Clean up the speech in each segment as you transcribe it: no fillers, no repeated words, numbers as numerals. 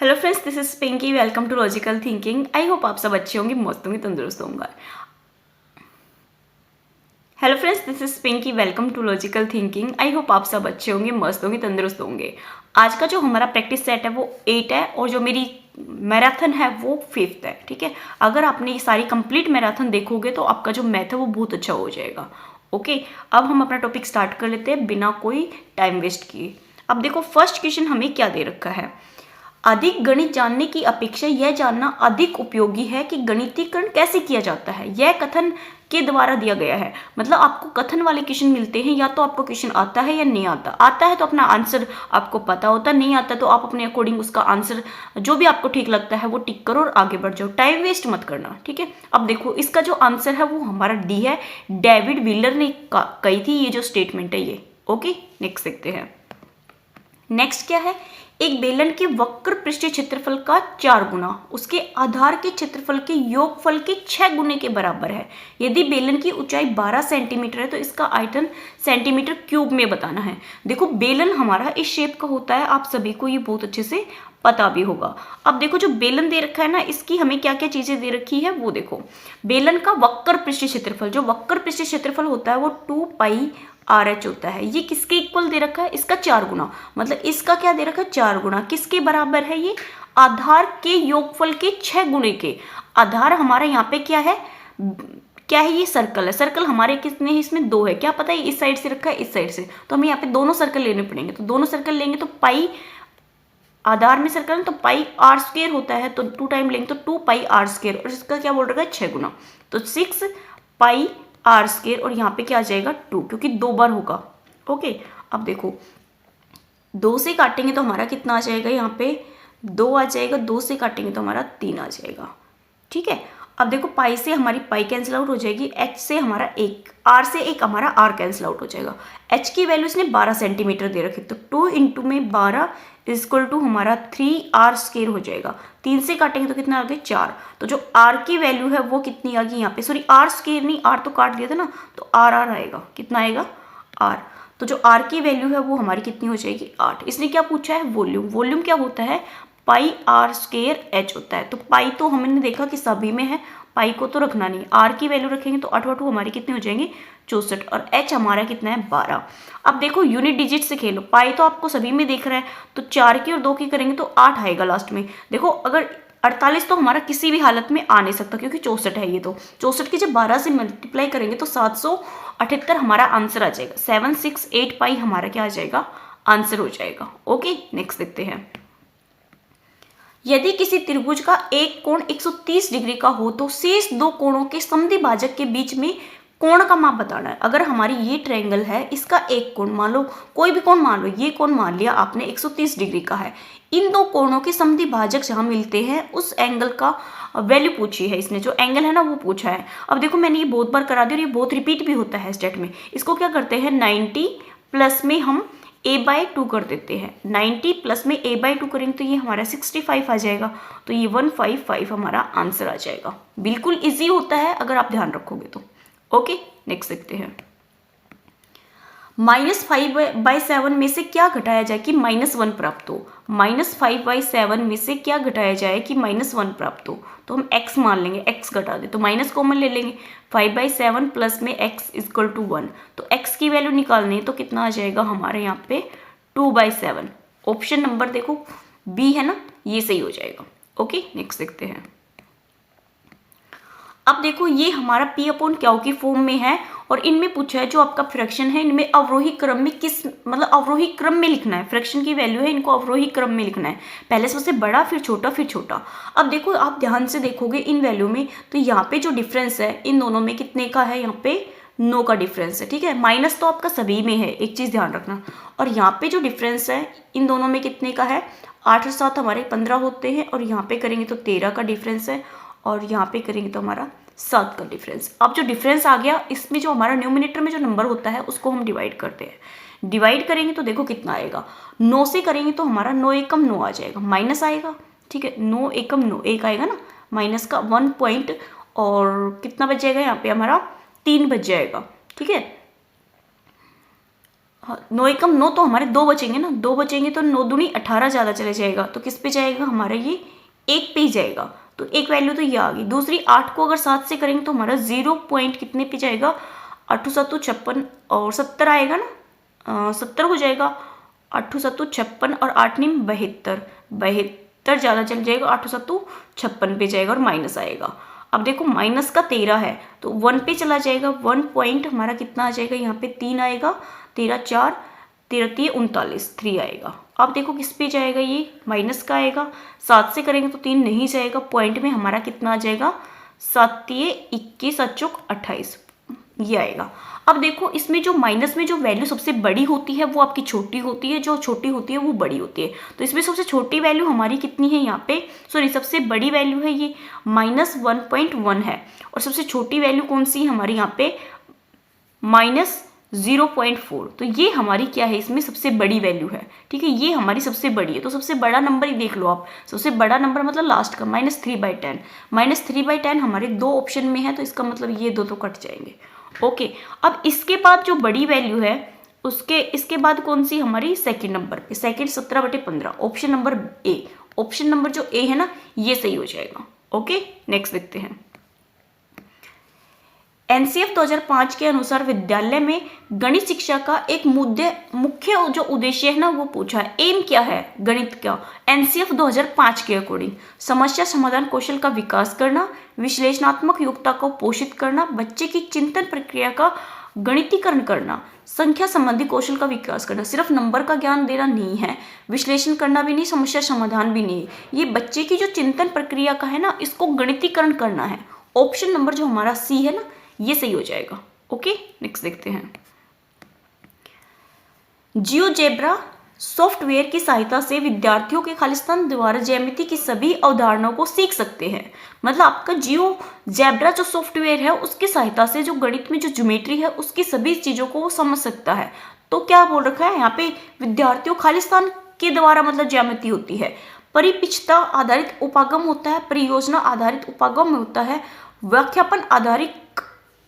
Hello friends, this is Pinky. Welcome to logical thinking. I hope आप सब अच्छे होंगे, मस्त होंगे, तंदुरुस्त होंगे। Hello friends, this is Pinky. Welcome to logical thinking. I hope आप सब अच्छे होंगे, मस्त होंगे, तंदुरुस्त होंगे। आज का जो हमारा प्रैक्टिस सेट है वो 8 है और जो मेरी मैराथन है वो 5th है। ठीक है, अगर आपने ये सारी कंप्लीट मैराथन देखोगे तो आपका जो मैथ है वो बहुत अच्छा हो जाएगा। ओके, अब हम अपना टॉपिक स्टार्ट कर लेते हैं बिना कोई टाइम वेस्ट किए। अब देखो, फर्स्ट क्वेश्चन हमें क्या दे रखा है। अधिक गणित जानने की अपेक्षा यह जानना अधिक उपयोगी है कि गणितीकरण कैसे किया जाता है। यह कथन के द्वारा दिया गया है। मतलब आपको कथन वाले क्वेश्चन मिलते हैं, या तो आपको क्वेश्चन आता है या नहीं आता। आता है तो अपना आंसर आपको पता होता, नहीं आता तो आप अपने अकॉर्डिंग उसका आंसर जो भी आपको ठीक लगता है वो टिक करो और आगे बढ़ जाओ। टाइम वेस्ट मत करना। ठीक है, अब देखो इसका जो आंसर है वो हमारा डी है। डेविड व्हीलर ने कही थी ये जो स्टेटमेंट है ये। ओके, नेक्स्ट देखते हैं। नेक्स्ट क्या है, एक बेलन के वक्र पृष्ठीय क्षेत्रफल का 4 गुना उसके आधार के क्षेत्रफल के योगफल के 6 गुने के बराबर है। यदि बेलन की ऊंचाई 12 सेंटीमीटर है तो इसका आयतन सेंटीमीटर क्यूब में बताना है। देखो, बेलन हमारा इस शेप का होता है, आप सभी को ये बहुत अच्छे से पता भी होगा। अब देखो, जो बेलन दे रखा है ना, इसकी हमें क्या क्या चीजें दे रखी है वो देखो। बेलन का वक्र पृष्ठीय क्षेत्रफल, जो वक्र पृष्ठीय क्षेत्रफल होता है वो 2 पाई आर एच होता है। ये किसके इक्वल दे रखा है, इसका 4 गुना। मतलब इसका क्या दे रखा है, 4 गुना। किसके बराबर है ये, आधार के योगफल के 6 गुने के। आधार हमारा यहाँ पे क्या है, क्या है, ये सर्कल है। सर्कल हमारे कितने हैं, इसमें 2 है। क्या पता है इस साइड से रखा है इस साइड से, तो हमें यहाँ पे दोनों सर्कल लेने पड़ेंगे। तो दोनों सर्कल लेंगे तो पाई, आधार में सर्कल है तो पाई आर स्क्वायर होता है, तो 2 टाइम लेंगे तो 2 पाई आर स्क्वायर, और इसका क्या बोल रखा है 6 गुना, तो 6 पाई आर स्क्वायर। और यहाँ पे क्या आ जाएगा 2, क्योंकि 2 बार होगा। ओके, अब देखो 2 से काटेंगे तो हमारा कितना आ जाएगा, यहाँ पे 2 आ जाएगा। 2 से काटेंगे तो हमारा 3 आ जाएगा। ठीक है, अब देखो पाई से हमारी पाई कैंसिल आउट हो जाएगी, एच से हमारा 1, आर से 1 हमारा आर कैंसिल आउट हो जाएगा। एच की वैल्यू इसने 12 सेंटीमीटर दे रखी, तो 2 इंटू में 12 इजक्वल टू हमारा 3 आर स्क्वायर हो जाएगा। 3 से काटेंगे तो कितना आ गया 4। तो जो आर की वैल्यू है वो कितनी आ गई यहाँ पे, सॉरी आर स्क्वायर नहीं, आर तो काट दिया था ना, तो आर आर आएगा। कितना आएगा, आर। तो जो आर की वैल्यू है वो हमारी कितनी हो जाएगी, 8। इसने क्या पूछा है, वॉल्यूम। वॉल्यूम क्या होता है, पाई आर स्क्वायर एच होता है। तो पाई तो हमने देखा कि सभी में है, पाई को तो रखना नहीं। आर की वैल्यू रखेंगे तो 8 8 हमारी कितनी हो जाएंगे 64, और एच हमारा कितना है 12। अब देखो यूनिट डिजिट से खेलो, पाई तो आपको सभी में देख रहा है, तो 4 की और 2 की करेंगे तो 8 आएगा लास्ट में। देखो अगर 48 तो हमारा किसी भी हालत में आ नहीं सकता, क्योंकि 64 है ये। तो 64 की जब 12 से मल्टीप्लाई करेंगे तो 778 हमारा आंसर आ जाएगा। 768 पाई हमारा क्या आ जाएगा, आंसर हो जाएगा। ओके, नेक्स्ट देखते हैं। यदि किसी त्रिभुज का एक कोण 130 डिग्री का हो तो शेष 2 कोणों के समद्विभाजक के बीच में कोण का माप बताना है। अगर हमारी ये ट्रायंगल है, इसका एक कोण मान लो, कोई भी कोण मान लो, ये कोण मान लिया आपने 130 डिग्री का है। इन 2 कोणों के समद्विभाजक जहां मिलते हैं उस एंगल का वैल्यू पूछी है इसने, जो एंगल है ना वो पूछा है। अब देखो मैंने ये बहुत बार करा दिया और ये बहुत रिपीट भी होता है स्टेट में। इसको क्या करते हैं, 90 प्लस में हम a/2 कर देते हैं। 90 प्लस में a/2 करेंगे तो ये हमारा 65 आ जाएगा। तो ये 155 हमारा आंसर आ जाएगा। बिल्कुल इजी होता है अगर आप ध्यान रखोगे तो। ओके, नेक्स्ट देखते हैं। -5/7 में से क्या घटाया जाए कि -1 प्राप्त हो। -5/7 में से क्या घटाया जाए कि -1 प्राप्त हो। तो हम x मान लेंगे, x घटा दे तो माइनस कॉमन ले लेंगे। 5/7 प्लस में x इक्वल टू 1, तो x की वैल्यू निकालनी है तो कितना आ जाएगा हमारे यहाँ पे 2/7। ऑप्शन नंबर देखो बी है ना, ये सही हो जाएगा। ओके, नेक्स्ट देखते हैं। अब देखो ये हमारा p/q की फॉर्म में है, और इनमें पूछा है जो आपका फ्रैक्शन है इनमें अवरोही क्रम में किस, मतलब अवरोही क्रम में लिखना है। फ्रैक्शन की वैल्यू है, इनको अवरोही क्रम में लिखना है। पहले सबसे बड़ा, फिर छोटा, फिर छोटा। अब देखो आप ध्यान से देखोगे इन वैल्यू में, तो यहाँ पे जो डिफरेंस है इन दोनों में कितने का है, यहाँ पे 9 का डिफरेंस है। ठीक है, माइनस तो आपका सभी में है, एक चीज ध्यान रखना। और यहाँ पे जो डिफरेंस है इन दोनों में कितने का है, 8 और 7 हमारे 15 होते हैं, और यहाँ पे करेंगे तो 13 का डिफरेंस है, और यहाँ पे करेंगे तो हमारा 7 का डिफरेंस। अब जो डिफरेंस आ गया, इसमें जो हमारा न्यूमिनेटर में जो नंबर होता है उसको हम डिवाइड करते हैं। डिवाइड करेंगे तो देखो कितना आएगा, 9 से करेंगे तो हमारा 9 एकम 9 आ जाएगा, माइनस आएगा। ठीक है, 9 एकम 9 1 आएगा ना, माइनस का 1 पॉइंट, और कितना बच जाएगा यहाँ पे हमारा 3 बच जाएगा। ठीक है, हाँ, 9 एकम 9 तो हमारे 2 बचेंगे ना, 2 बचेंगे तो 9 दूनी 18 ज़्यादा चले जाएगा, तो किस पे जाएगा हमारा ये 1 पे ही जाएगा, तो एक वैल्यू तो ये आ गई। दूसरी 8 को अगर 7 से करेंगे तो हमारा 0 पॉइंट कितने पे जाएगा, 8 7 56 और 70 आएगा ना, 70 हो जाएगा। 8 7 56 और 8 9 72, 72 ज़्यादा चल जाएगा, 8 7 56 पे जाएगा और माइनस आएगा। अब देखो माइनस का 13 है तो 1 पे चला जाएगा, 1 पॉइंट हमारा कितना आ जाएगा, यहाँ पे 3 आएगा, 13 4 13 3 39, 3 आएगा। अब देखो किस पे जाएगा, ये माइनस का आएगा, 7 से करेंगे तो 3 नहीं जाएगा, पॉइंट में हमारा कितना आ जाएगा, 7 21 7 चौक 28, ये आएगा। अब देखो इसमें जो माइनस में जो वैल्यू सबसे बड़ी होती है वो आपकी छोटी होती है, जो छोटी होती है वो बड़ी होती है। तो इसमें सबसे छोटी वैल्यू हमारी कितनी है यहाँ पे, सॉरी सबसे बड़ी वैल्यू है ये -1.1 है, और सबसे छोटी वैल्यू कौन सी है हमारी यहाँ पे -0.4। तो ये हमारी क्या है, इसमें सबसे बड़ी वैल्यू है, ठीक है, ये हमारी सबसे बड़ी है। तो सबसे बड़ा नंबर ही देख लो आप, सबसे बड़ा नंबर मतलब लास्ट का -3/10, -3/10 हमारे 2 ऑप्शन में है, तो इसका मतलब ये 2 तो कट जाएंगे। ओके, अब इसके बाद जो बड़ी वैल्यू है उसके इसके बाद कौन सी हमारी सेकंड नंबर पे, second 17/15, option number A, option number जो ए है ना ये सही हो जाएगा। ओके, नेक्स्ट देखते हैं। एनसीएफ 2005 के अनुसार विद्यालय में गणित शिक्षा का एक मुख्य जो उद्देश्य है ना वो पूछा है, एम क्या है गणित का, एनसीएफ 2005 के अकॉर्डिंग समस्या समाधान कौशल का विकास करना, विश्लेषणात्मक योग्यता को पोषित करना, बच्चे की चिंतन प्रक्रिया का गणितीकरण करना, संख्या संबंधी कौशल का विकास करना। सिर्फ नंबर का ज्ञान देना नहीं है, विश्लेषण करना भी नहीं, समस्या समाधान भी नहीं, ये बच्चे की जो चिंतन प्रक्रिया का है ना इसको गणितीकरण करना है। ऑप्शन नंबर जो हमारा सी है ना ये सही हो जाएगा। ओके, नेक्स्ट देखते हैं। जियोजेब्रा सॉफ्टवेयर की सहायता से विद्यार्थियों के खालिस्तान द्वारा ज्यामिति की सभी अवधारणाओं को सीख सकते हैं। मतलब आपका जियोजेब्रा जो सॉफ्टवेयर है उसकी सहायता से जो गणित में जो ज्योमेट्री है उसकी सभी चीजों को वो समझ सकता है। तो क्या बोल रखा है यहाँ पे, विद्यार्थियों खालिस्तान के द्वारा मतलब ज्यामिति होती है, परिपिक्षता आधारित उपागम होता है, परियोजना आधारित उपागम होता है, व्याख्यापन आधारित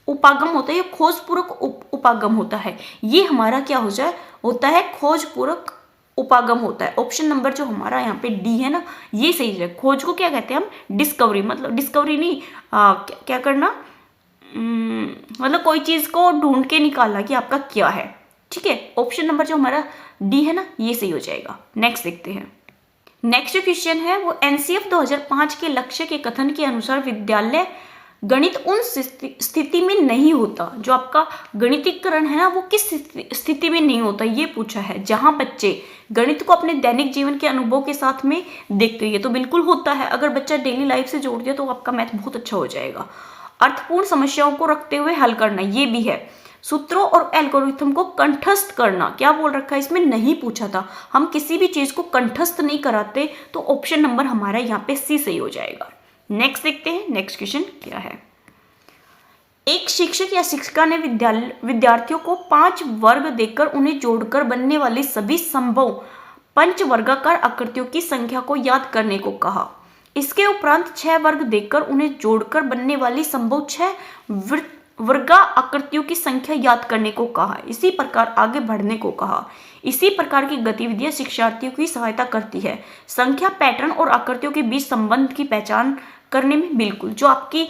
उपागम होता है, या खोजपूर्वक उपागम होता है। ये हमारा क्या हो जाए होता है, खोजपूर्वक उपागम होता है। ऑप्शन नंबर जो हमारा यहाँ पे डी है ना ये सही है। खोज को क्या कहते हैं हम, डिस्कवरी, मतलब डिस्कवरी नहीं क्या करना, मतलब कोई चीज को ढूंढ के निकालना कि आपका क्या है, ठीक है। ऑप्शन नंबर जो हमारा डी है ना ये सही हो जाएगा। नेक्स्ट देखते हैं। नेक्स्ट क्वेश्चन है वो एनसीएफ 2005 के लक्ष्य के कथन के अनुसार विद्यालय गणित उन स्थिति में नहीं होता, जो आपका गणितीकरण है ना वो किस स्थिति में नहीं होता ये पूछा है, जहां बच्चे गणित को अपने दैनिक जीवन के अनुभव के साथ में देखते हैं। तो बिल्कुल होता है, अगर बच्चा डेली लाइफ से जोड़ दिया तो आपका मैथ बहुत अच्छा हो जाएगा। अर्थपूर्ण समस्याओं को रखते हुए हल करना, ये भी है। सूत्रों और एल्गोरिथम को कंठस्थ करना, क्या बोल रखा है इसमें नहीं पूछा था, हम किसी भी चीज को कंठस्थ नहीं कराते, तो ऑप्शन नंबर हमारा यहाँ पे सी सही हो जाएगा। नेक्स्ट देखते हैं, नेक्स्ट क्वेश्चन क्या है। एक शिक्षक या शिक्षिका ने विद्यार्थियों को 5 वर्ग देकर उन्हें जोड़कर बनने वाली सभी संभव पंचवर्गाकार आकृतियों की संख्या को याद करने को कहा। इसके उपरांत 6 वर्ग देकर उन्हें जोड़कर बनने वाली संभव 6 वर्गा आकृतियों की संख्या याद करने को कहा। इसी प्रकार आगे बढ़ने को कहा। इसी प्रकार की गतिविधियां शिक्षार्थियों की सहायता करती है संख्या, पैटर्न और आकृतियों के बीच संबंध की पहचान करने में। बिल्कुल, जो आपकी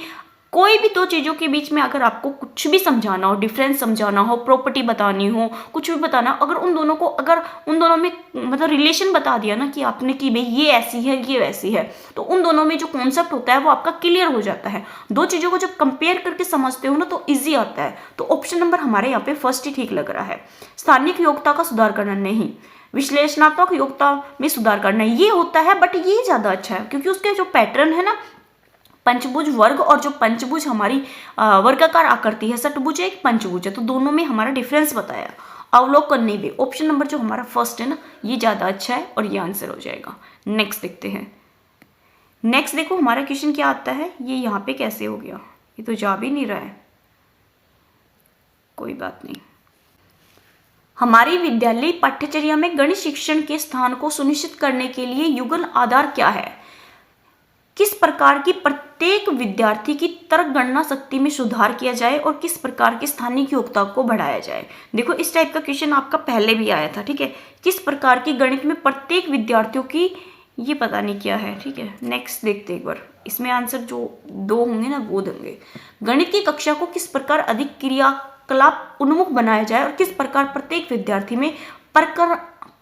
कोई भी 2 चीजों के बीच में अगर आपको कुछ भी समझाना हो, डिफरेंस समझाना हो, प्रॉपर्टी बतानी हो, कुछ भी बताना, अगर उन दोनों में मतलब रिलेशन बता दिया ना कि आपने कि भाई ये ऐसी है ये वैसी है, तो उन दोनों में जो कॉन्सेप्ट होता है वो आपका क्लियर हो जाता है। 2 चीजों को जब कंपेयर करके समझते हो ना तो ईजी आता है। तो ऑप्शन नंबर हमारे यहाँ पे फर्स्ट ही ठीक लग रहा है। स्थानिक योग्यता का सुधार करना नहीं, विश्लेषणात्मक योग्यता में सुधार करना ये होता है, बट ये ज्यादा अच्छा है क्योंकि उसके जो पैटर्न है ना, पंचभुज वर्ग और जो पंचभुज हमारी वर्गाकार आकृति है, षटभुज एक पंचभुज है, तो दोनों में हमारा डिफरेंस बताया। अवलोकन नहीं भी, ऑप्शन नंबर जो हमारा फर्स्ट है ना ये ज्यादा अच्छा है और ये आंसर हो जाएगा। नेक्स्ट देखते हैं। नेक्स्ट देखो हमारा क्वेश्चन क्या आता है, ये यहाँ पे कैसे हो गया, ये तो जा भी नहीं रहा है, कोई बात नहीं। हमारी विद्यालय पाठ्यचर्या में गणित शिक्षण के स्थान को सुनिश्चित करने के लिए युगल आधार क्या है। किस प्रकार की प्रत्येक विद्यार्थी की तर्क गणना शक्ति में सुधार किया जाए और किस प्रकार की स्थानिक योग्यता को बढ़ाया जाए। देखो इस टाइप का क्वेश्चन आपका पहले भी आया था, ठीक है। किस प्रकार की गणित में प्रत्येक विद्यार्थियों की, ये पता नहीं क्या है, ठीक है। नेक्स्ट देखते एक बार, इसमें आंसर जो दो होंगे ना वो देंगे। गणित की कक्षा को किस प्रकार अधिक क्रियाकलाप उन्मुख बनाया जाए और किस प्रकार प्रत्येक विद्यार्थी में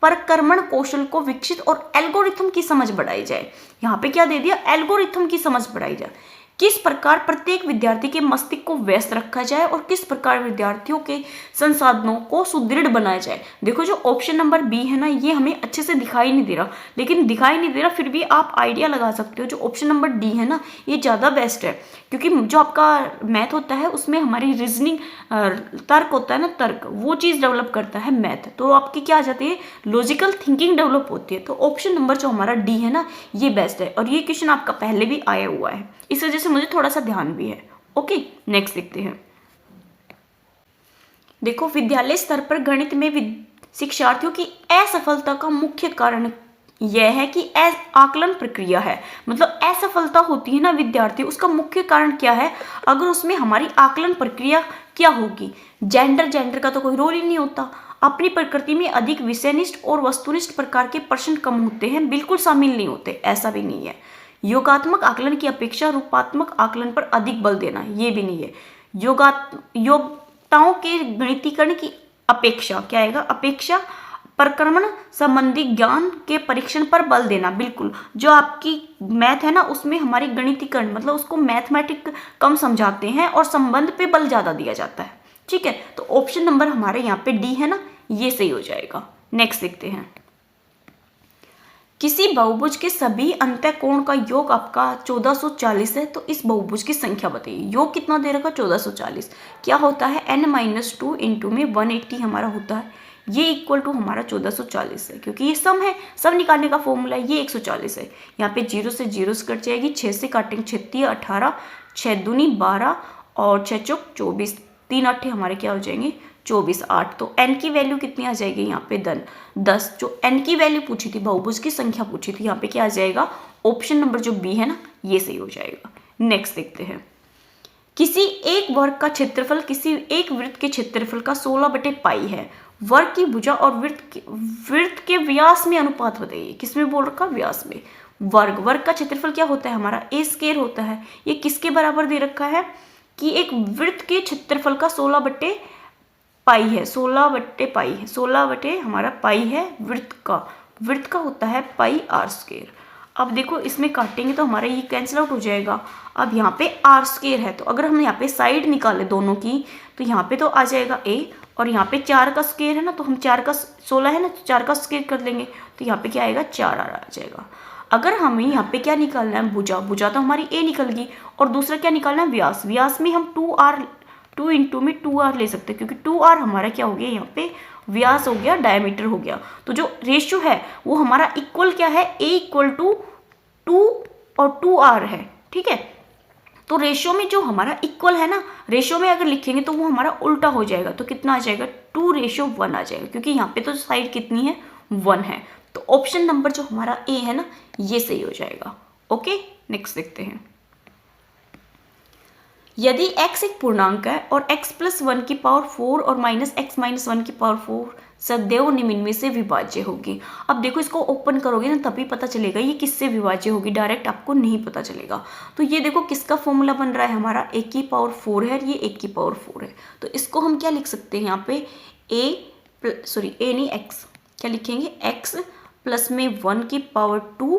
परक्रमण कौशल को विकसित और एल्गोरिथम की समझ बढ़ाई जाए। यहाँ पे क्या दे दिया, एल्गोरिथम की समझ बढ़ाई जाए। किस प्रकार प्रत्येक विद्यार्थी के मस्तिष्क को व्यस्त रखा जाए और किस प्रकार विद्यार्थियों के संसाधनों को सुदृढ़ बनाया जाए। देखो जो ऑप्शन नंबर बी है ना, ये हमें अच्छे से दिखाई नहीं दे रहा, लेकिन दिखाई नहीं दे रहा फिर भी आप आइडिया लगा सकते हो। जो ऑप्शन नंबर डी है ना, ये ज़्यादा बेस्ट है, क्योंकि जो आपका मैथ होता है उसमें हमारी रीजनिंग तर्क होता है ना, तर्क, वो चीज़ डेवलप करता है मैथ, तो आपकी क्या आ जाती है, लॉजिकल थिंकिंग डेवलप होती है। तो ऑप्शन नंबर जो हमारा डी है ना, ये बेस्ट है, और ये क्वेश्चन आपका पहले भी आया हुआ है, इस वजह से मुझे थोड़ा सा ध्यान भी है। ओके, नेक्स्ट देखते हैं। देखो विद्यालय स्तर पर गणित में शिक्षार्थियों की असफलता का मुख्य कारण यह है कि आकलन प्रक्रिया है, मतलब असफलता होती है ना विद्यार्थी, उसका मुख्य कारण क्या है, अगर उसमें हमारी आकलन प्रक्रिया क्या होगी। जेंडर का तो कोई रोल ही नहीं होता, अपनी प्रकृति में अधिक विषयनिष्ठ और वस्तुनिष्ठ प्रकार के प्रश्न कम होते हैं, बिल्कुल शामिल नहीं होते, ऐसा भी नहीं है। योगात्मक आकलन की अपेक्षा रूपात्मक आकलन पर अधिक बल देना, ये भी नहीं है। योग्यताओं के गणितीकरण की अपेक्षा क्या आएगा, अपेक्षा प्रक्रमण संबंधी ज्ञान के परीक्षण पर बल देना, बिल्कुल। जो आपकी मैथ है ना, उसमें हमारी गणितीकरण मतलब उसको मैथमेटिक कम समझाते हैं और संबंध पे बल ज़्यादा दिया जाता है, ठीक है। तो ऑप्शन नंबर हमारे यहाँ पे डी है ना, ये सही हो जाएगा। नेक्स्ट देखते हैं। किसी बहुभुज के सभी अंतः कोण का योग आपका 1440 है, तो इस बहुभुज की संख्या बताइए। योग कितना दे रखा, 1440, क्या होता है n-2 इंटू में 180 हमारा होता है, ये इक्वल टू हमारा 1440 है, क्योंकि ये सम है, सम निकालने का फॉर्मूला है, ये 140 है। यहाँ पे 0 से 0 से कट जाएगी, 6 से काटेंगे 6 18, 6 दूनी 12 और 6 चौक 24, 3 8 हमारे क्या हो जाएंगे 24, 8। तो n की वैल्यू कितनी आ जाएगी यहाँ पे 10। जो n की वैल्यू पूछी थी, बहुभुज की संख्या पूछी थी, यहाँ पे क्या आ जाएगा, ऑप्शन नंबर जो बी है ना, ये सही हो जाएगा। नेक्स्ट देखते हैं। किसी एक वर्ग का क्षेत्रफल किसी एक वृत्त के क्षेत्रफल का 16/पाई है। वर्ग की भुजा और वृत्त के व्यास में अनुपात बताइए। किसमें बोल रखा, व्यास में। वर्ग का क्षेत्रफल क्या होता है हमारा, ए स्क्वायर होता है। ये किसके बराबर दे रखा है कि एक वृत्त के क्षेत्रफल का 16/पाई है, 16/पाई है, 16 हमारा पाई है वृत्त का होता है पाई आर स्क्वायर। अब देखो इसमें काटेंगे तो हमारा ये कैंसिल आउट हो जाएगा। अब यहाँ पे आर स्क्वायर है, तो अगर हम यहाँ पे साइड निकाले दोनों की, तो यहाँ पे तो आ जाएगा ए, और यहाँ पे 4 का स्क्वायर है ना, तो हम 4 का 16 है ना, तो 4 का स्क्वायर कर लेंगे, तो यहाँ पे क्या आएगा 4 आ जाएगा। अगर हमें यहाँ पे क्या निकालना है, भुजा तो हमारी ए निकल गई, और दूसरा क्या निकालना है, व्यास में हम 2 इंटू में 2r ले सकते हैं, क्योंकि 2r हमारा क्या हो गया, यहाँ पे व्यास हो गया, डायमीटर हो गया। तो जो रेशियो है वो हमारा इक्वल क्या है, a इक्वल टू 2 और 2r है, ठीक है। तो रेशियो में जो हमारा इक्वल है ना, रेशियो में अगर लिखेंगे तो वो हमारा उल्टा हो जाएगा, तो कितना आ जाएगा 2:1 आ जाएगा, क्योंकि यहाँ पे तो साइड कितनी है 1 है। तो ऑप्शन नंबर जो हमारा ए है ना, ये सही हो जाएगा। ओके, नेक्स्ट देखते हैं। यदि x एक पूर्णांक है और x + 1 की पावर 4 और -x - 1 की पावर 4 सदैव निम्न में से विभाज्य होगी। अब देखो इसको ओपन करोगे ना, तभी पता चलेगा ये किससे विभाज्य होगी, डायरेक्ट आपको नहीं पता चलेगा। तो ये देखो किसका फॉर्मूला बन रहा है हमारा, a की पावर 4 है, ये a की पावर 4 है। तो इसको हम क्या लिख सकते हैं यहाँ पे, x क्या लिखेंगे, x + में 1 की पावर 2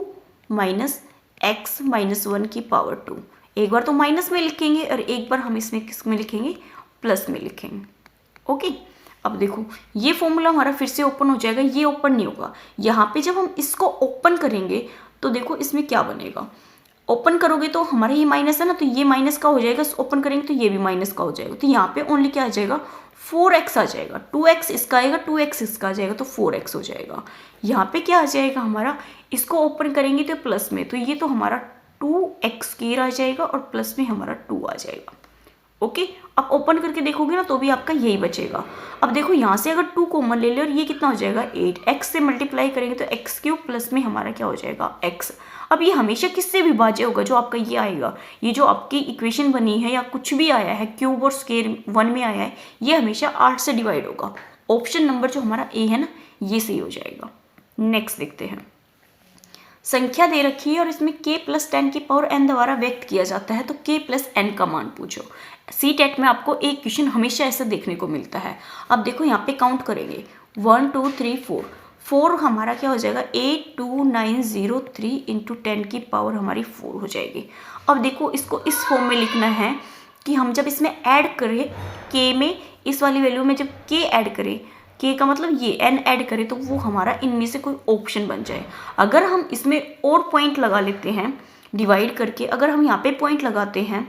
-x - 1 की पावर 2। एक बार तो माइनस में लिखेंगे और एक बार हम इसमें किस में लिखेंगे, प्लस में लिखेंगे। ओके, अब देखो ये फॉर्मूला हमारा फिर से ओपन हो जाएगा, ये ओपन नहीं होगा। यहाँ पे जब हम इसको ओपन करेंगे तो देखो इसमें क्या बनेगा, ओपन करोगे तो हमारा ये माइनस है ना, तो ये माइनस का हो जाएगा, ओपन करेंगे तो ये भी माइनस का हो जाएगा। तो यहाँ पे ओनली क्या आ जाएगा, 4x आ जाएगा, 2x इसका आएगा, 2x इसका आ जाएगा, तो 4x हो जाएगा। यहाँ पे क्या आ जाएगा हमारा, इसको ओपन करेंगे तो प्लस में, तो ये तो हमारा 2x² आ जाएगा और प्लस में हमारा 2 आ जाएगा। ओके, अब ओपन करके देखोगे ना तो भी आपका यही बचेगा। अब देखो यहाँ से अगर 2 कॉमन ले ले और ये कितना हो जाएगा 8, x से मल्टीप्लाई करेंगे तो एक्स क्यूब प्लस में हमारा क्या हो जाएगा x। अब ये हमेशा किससे विभाज्य होगा, जो आपका ये आएगा, ये जो आपकी इक्वेशन बनी है या कुछ भी आया है क्यूब और स्क्वायर 1 में आया है, ये हमेशा 8 से डिवाइड होगा। ऑप्शन नंबर जो हमारा ए है ना, ये सही हो जाएगा। नेक्स्ट देखते हैं, संख्या दे रखी है और इसमें k प्लस 10 की पावर n द्वारा व्यक्त किया जाता है, तो k प्लस n का मान पूछो। सी टेट में आपको एक क्वेश्चन हमेशा ऐसा देखने को मिलता है। अब देखो यहाँ पे काउंट करेंगे 1 2 3 4, 4 हमारा क्या हो जाएगा 82903 इंटू 10 की पावर हमारी 4 हो जाएगी। अब देखो इसको इस फॉर्म में लिखना है कि हम जब इसमें ऐड करें k में, इस वाली वैल्यू में जब k ऐड करें, k का मतलब ये n ऐड करें तो वो हमारा इनमें से कोई ऑप्शन बन जाए। अगर हम इसमें और पॉइंट लगा लेते हैं डिवाइड करके, अगर हम यहाँ पे पॉइंट लगाते हैं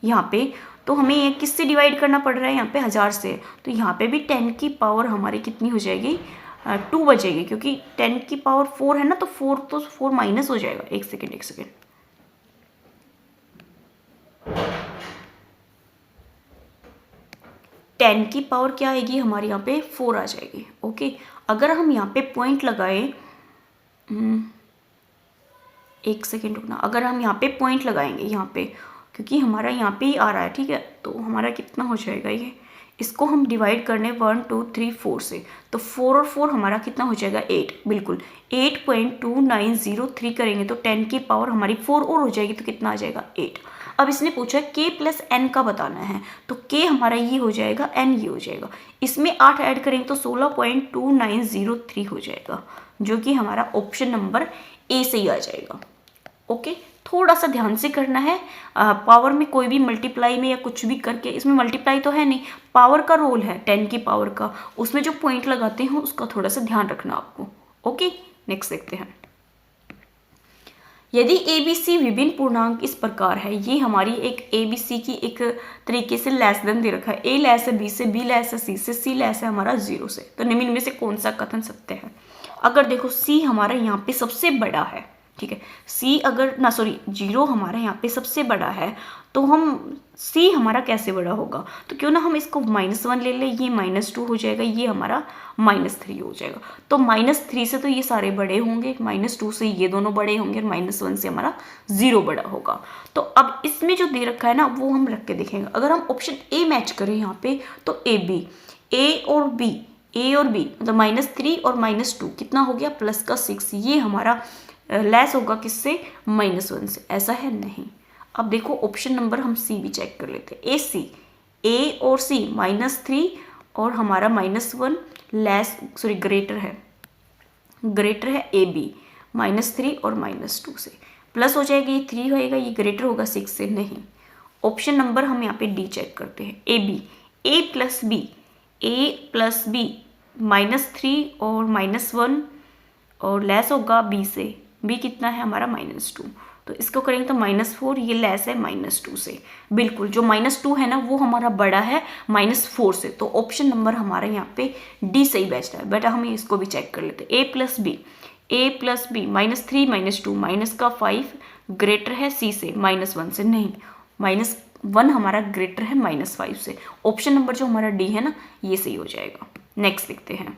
यहाँ पे, तो हमें ये किससे डिवाइड करना पड़ रहा है यहाँ पे 1000 से, तो यहाँ पे भी 10 की पावर हमारी कितनी हो जाएगी 2 बचेगी, क्योंकि 10 की पावर 4 है ना, तो 4 माइनस हो जाएगा। एक सेकेंड 10 की पावर क्या आएगी हमारे यहाँ पे 4 आ जाएगी। ओके, अगर हम यहाँ पे पॉइंट लगाए, एक सेकेंड रुकना, अगर हम यहाँ पे पॉइंट लगाएंगे यहाँ पे, क्योंकि हमारा यहाँ पे ही आ रहा है, ठीक है, तो हमारा कितना हो जाएगा ये, इसको हम डिवाइड करने 1 2 3 4 से, तो 4 और 4 हमारा कितना हो जाएगा 8, बिल्कुल 8.2903 करेंगे तो 10 की पावर हमारी 4 और हो जाएगी, तो कितना आ जाएगा 8। अब इसने पूछा k प्लस n का बताना है, तो k हमारा ये हो जाएगा, n ये हो जाएगा, इसमें 8 ऐड करेंगे तो 16.2903 हो जाएगा, जो कि हमारा ऑप्शन नंबर ए से ही आ जाएगा। ओके, थोड़ा सा ध्यान से करना है। पावर में कोई भी मल्टीप्लाई में या कुछ भी करके, इसमें मल्टीप्लाई तो है नहीं, पावर का रोल है 10 की पावर का, उसमें जो पॉइंट लगाते हैं उसका थोड़ा सा ध्यान रखना आपको। ओके, नेक्स्ट देखते हैं, यदि ए बी सी विभिन्न पूर्णांक इस प्रकार है, ये हमारी एक ए बी सी की एक तरीके से लेस देन दे रखा है, ए लेस है बी से, बी लेस है सी से, सी लेस है हमारा 0 से, तो निम्न में से कौन सा कथन सत्य है। अगर देखो सी हमारा यहाँ पे सबसे बड़ा है, ठीक है, सी अगर ना सॉरी 0 हमारा यहाँ पे सबसे बड़ा है, तो हम सी हमारा कैसे बड़ा होगा, तो क्यों ना हम इसको -1 ले ले, ये -2 हो जाएगा, ये हमारा -3 हो जाएगा, तो -3 से तो ये सारे बड़े होंगे, -2 से ये दोनों बड़े होंगे, और -1 से हमारा 0 बड़ा होगा। तो अब इसमें जो दे रखा है ना, वो हम रख के देखेंगे। अगर हम ऑप्शन ए मैच करें यहाँ पे, तो ए बी, ए और बी मतलब -3 और -2 कितना हो गया प्लस का 6, ये हमारा लेस होगा किससे, -1 से, ऐसा है नहीं। अब देखो ऑप्शन नंबर हम सी भी चेक कर लेते हैं, ए सी, ए और सी -3 और हमारा -1 लेस सॉरी ग्रेटर है ए बी, -3 और -2 से, प्लस हो जाएगा ये 3 होएगा, ये ग्रेटर होगा 6 से, नहीं। ऑप्शन नंबर हम यहाँ पे डी चेक करते हैं, A B, A plus B -3 और -1 और लेस होगा बी से, बी कितना है हमारा -2, तो इसको करेंगे तो -4, ये लेस है -2 से, बिल्कुल जो -2 है ना वो हमारा बड़ा है -4 से, तो ऑप्शन नंबर हमारा यहाँ पे डी सही बैठता है। बेटा हम इसको भी चेक कर लेते हैं, ए प्लस बी -3 -2 माइनस का 5 ग्रेटर है सी से, -1 से, नहीं, -1 हमारा ग्रेटर है -5 से, ऑप्शन नंबर जो हमारा डी है ना ये सही हो जाएगा। नेक्स्ट लिखते हैं,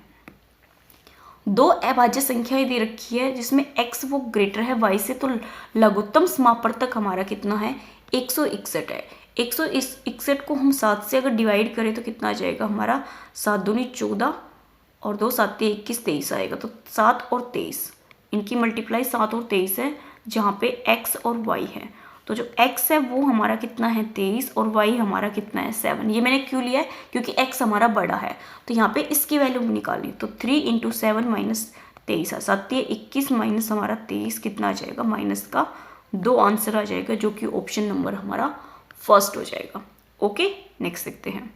2 अभाज्य संख्याएं दे रखी है जिसमें x वो ग्रेटर है y से, तो लघुत्तम समापवर्तक हमारा कितना है 161 है। 161 को हम 7 से अगर डिवाइड करें तो कितना आ जाएगा हमारा, 7 दूनी 14 और 2 7 21 23 आएगा, तो 7 और 23 इनकी मल्टीप्लाई 7 और 23 है, जहाँ पे x और y है, तो जो x है वो हमारा कितना है 23 और y हमारा कितना है 7। ये मैंने क्यों लिया है, क्योंकि x हमारा बड़ा है, तो यहाँ पे इसकी वैल्यू निकालनी, तो 3 × 7 -23 है, 7 21 माइनस हमारा 23 कितना आ जाएगा, माइनस का 2 आंसर आ जाएगा, जो कि ऑप्शन नंबर हमारा फर्स्ट हो जाएगा। ओके, नेक्स्ट देखते हैं।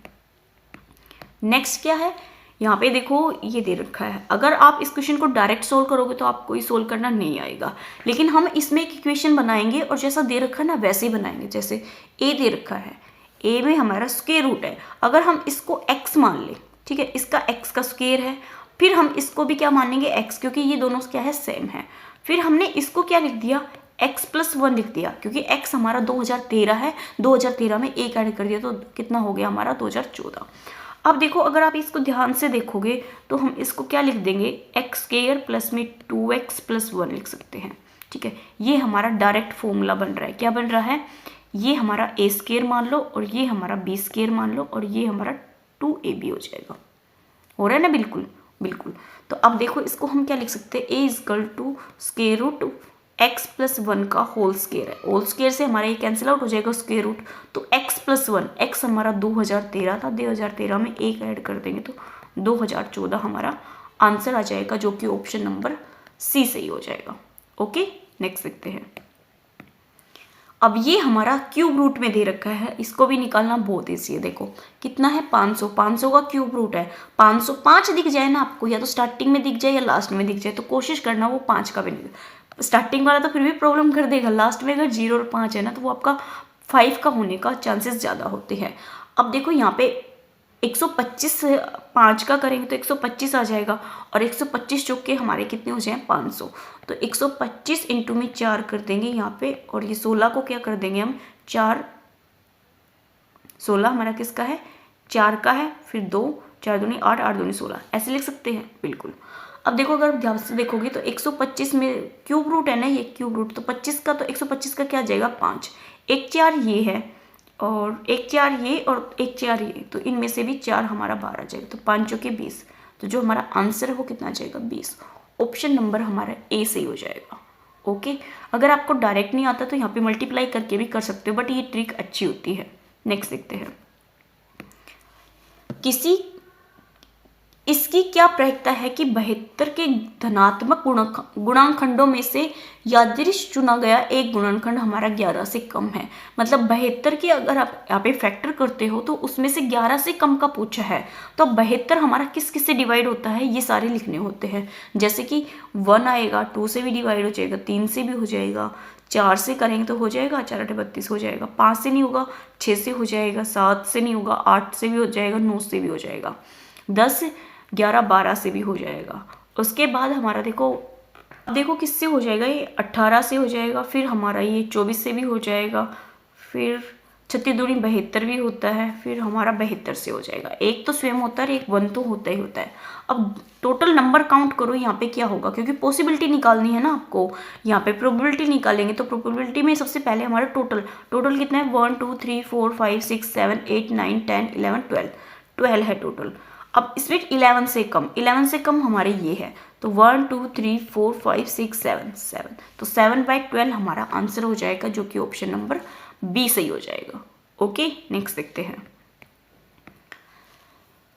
नेक्स्ट क्या है, यहाँ पे देखो ये दे रखा है, अगर आप इस क्वेश्चन को डायरेक्ट सोल्व करोगे तो आपको ही सोल्व करना नहीं आएगा, लेकिन हम इसमें एक इक्वेशन बनाएंगे और जैसा दे रखा है ना वैसे ही बनाएंगे। जैसे ए दे रखा है, ए में हमारा स्क्वायर रूट है, अगर हम इसको x मान लें, ठीक है, इसका x का स्क्वायर है, फिर हम इसको भी क्या मानेंगे x, क्योंकि ये दोनों क्या है सेम है, फिर हमने इसको क्या लिख दिया x प्लस 1 लिख दिया, क्योंकि x हमारा 2013 है, 2013 में एक ऐड कर दिया तो कितना हो गया हमारा 2014। अब देखो अगर आप इसको ध्यान से देखोगे तो हम इसको क्या लिख देंगे, एक्स स्क्वायर प्लस में 2x प्लस 1 लिख सकते हैं। ठीक है, ये हमारा डायरेक्ट फॉर्मूला बन रहा है। क्या बन रहा है, ये हमारा ए स्क्वायर मान लो और ये हमारा बी स्क्वायर मान लो और ये हमारा 2ab हो जाएगा। हो रहा है ना, बिल्कुल बिल्कुल। तो अब देखो इसको हम क्या लिख सकते हैं, A is equal to square root X plus 1 का होल स्क्वायर है। होल स्क्वायर से हमारा ये कैंसिल आउट हो जाएगा स्क्वायर रूट, तो एक्स प्लस 1, एक्स हमारा 2013 था, 2013 में एक ऐड कर देंगे तो 2014 हमारा आंसर आ जाएगा, जो कि ऑप्शन नंबर सी सही हो जाएगा। ओके, नेक्स्ट देखते हैं। अब ये हमारा क्यूब रूट में दे रखा है, इसको भी निकालना बहुत ईजी है। देखो कितना है 500, 500 का क्यूब रूट है 505 दिख जाए ना आपको, या तो स्टार्टिंग में दिख जाए या लास्ट में दिख जाए, तो कोशिश करना वो 5 का बनेगा। स्टार्टिंग वाला तो फिर भी प्रॉब्लम कर देगा, लास्ट में अगर 0 और 5 है ना तो वो आपका 5 का होने का चांसेस ज़्यादा होते हैं। अब देखो यहाँ पे 125 से 5 का करेंगे तो 125 आ जाएगा, और 125 चौके हमारे कितने हो जाए 500, तो 125 इंटू में 4 कर देंगे यहाँ पे, और ये 16 को क्या कर देंगे हम 4, 16 हमारा किसका है 4 का है, फिर 2, 4 दूनी 8, 8 दूनी 16, ऐसे लिख सकते हैं बिल्कुल। अब देखो अगर आप ध्यान से देखोगे तो 125 में क्यूब रूट है ना, ये क्यूब रूट, तो 25 का, तो 125 का क्या आ जाएगा 5, 1 4 ये है और 1 4 ये और 1 4 ये, तो इनमें से भी 4 हमारा बाहर आ जाएगा, तो 5 चौके 20, तो जो हमारा आंसर है वो कितना आ जाएगा 20। ऑप्शन नंबर हमारा ए सही हो जाएगा। ओके, अगर आपको डायरेक्ट नहीं आता तो यहाँ पे मल्टीप्लाई करके भी कर सकते हो, बट ये ट्रिक अच्छी होती है। नेक्स्ट देखते हैं, इसकी क्या प्रायिकता है कि 72 के धनात्मक गुणनखंडों में से यादृच्छिक चुना गया एक गुणनखंड हमारा 11 से कम है। मतलब 72 की अगर आप यहाँ पे फैक्टर करते हो तो उसमें से 11 से कम का पूछा है, तो 72 हमारा किस किस से डिवाइड होता है ये सारे लिखने होते हैं। जैसे कि 1 आएगा, 2 से भी डिवाइड हो जाएगा, 3 से भी हो जाएगा, 4 से करेंगे तो हो जाएगा 4 8 32 हो जाएगा, 5 से नहीं होगा 6 से हो जाएगा, 7 से नहीं होगा 8 से भी हो जाएगा, 9 से भी हो जाएगा, 10 11 12 से भी हो जाएगा। उसके बाद हमारा देखो किससे हो जाएगा, ये 18 से हो जाएगा, फिर हमारा ये 24 से भी हो जाएगा, फिर 36 दूनी 72 भी होता है, फिर हमारा 72 से हो जाएगा। एक तो स्वयं होता है, एक 1 तो होता ही होता है। अब टोटल नंबर काउंट करो यहाँ पे क्या होगा, क्योंकि पॉसिबिलिटी निकालनी है ना आपको, यहाँ पे प्रोबेबिलिटी निकालेंगे तो प्रोबेबिलिटी में सबसे पहले हमारा टोटल कितना है 1 2 3 4 5 6 7 8 9 10 11 12 है टोटल। अब इसमें 11 से कम हमारे ये है, तो 1 2 3 4 5 6 7, तो 7/12 हमारा आंसर हो जाएगा, जो कि ऑप्शन नंबर बी सही हो जाएगा। ओके, नेक्स्ट देखते हैं।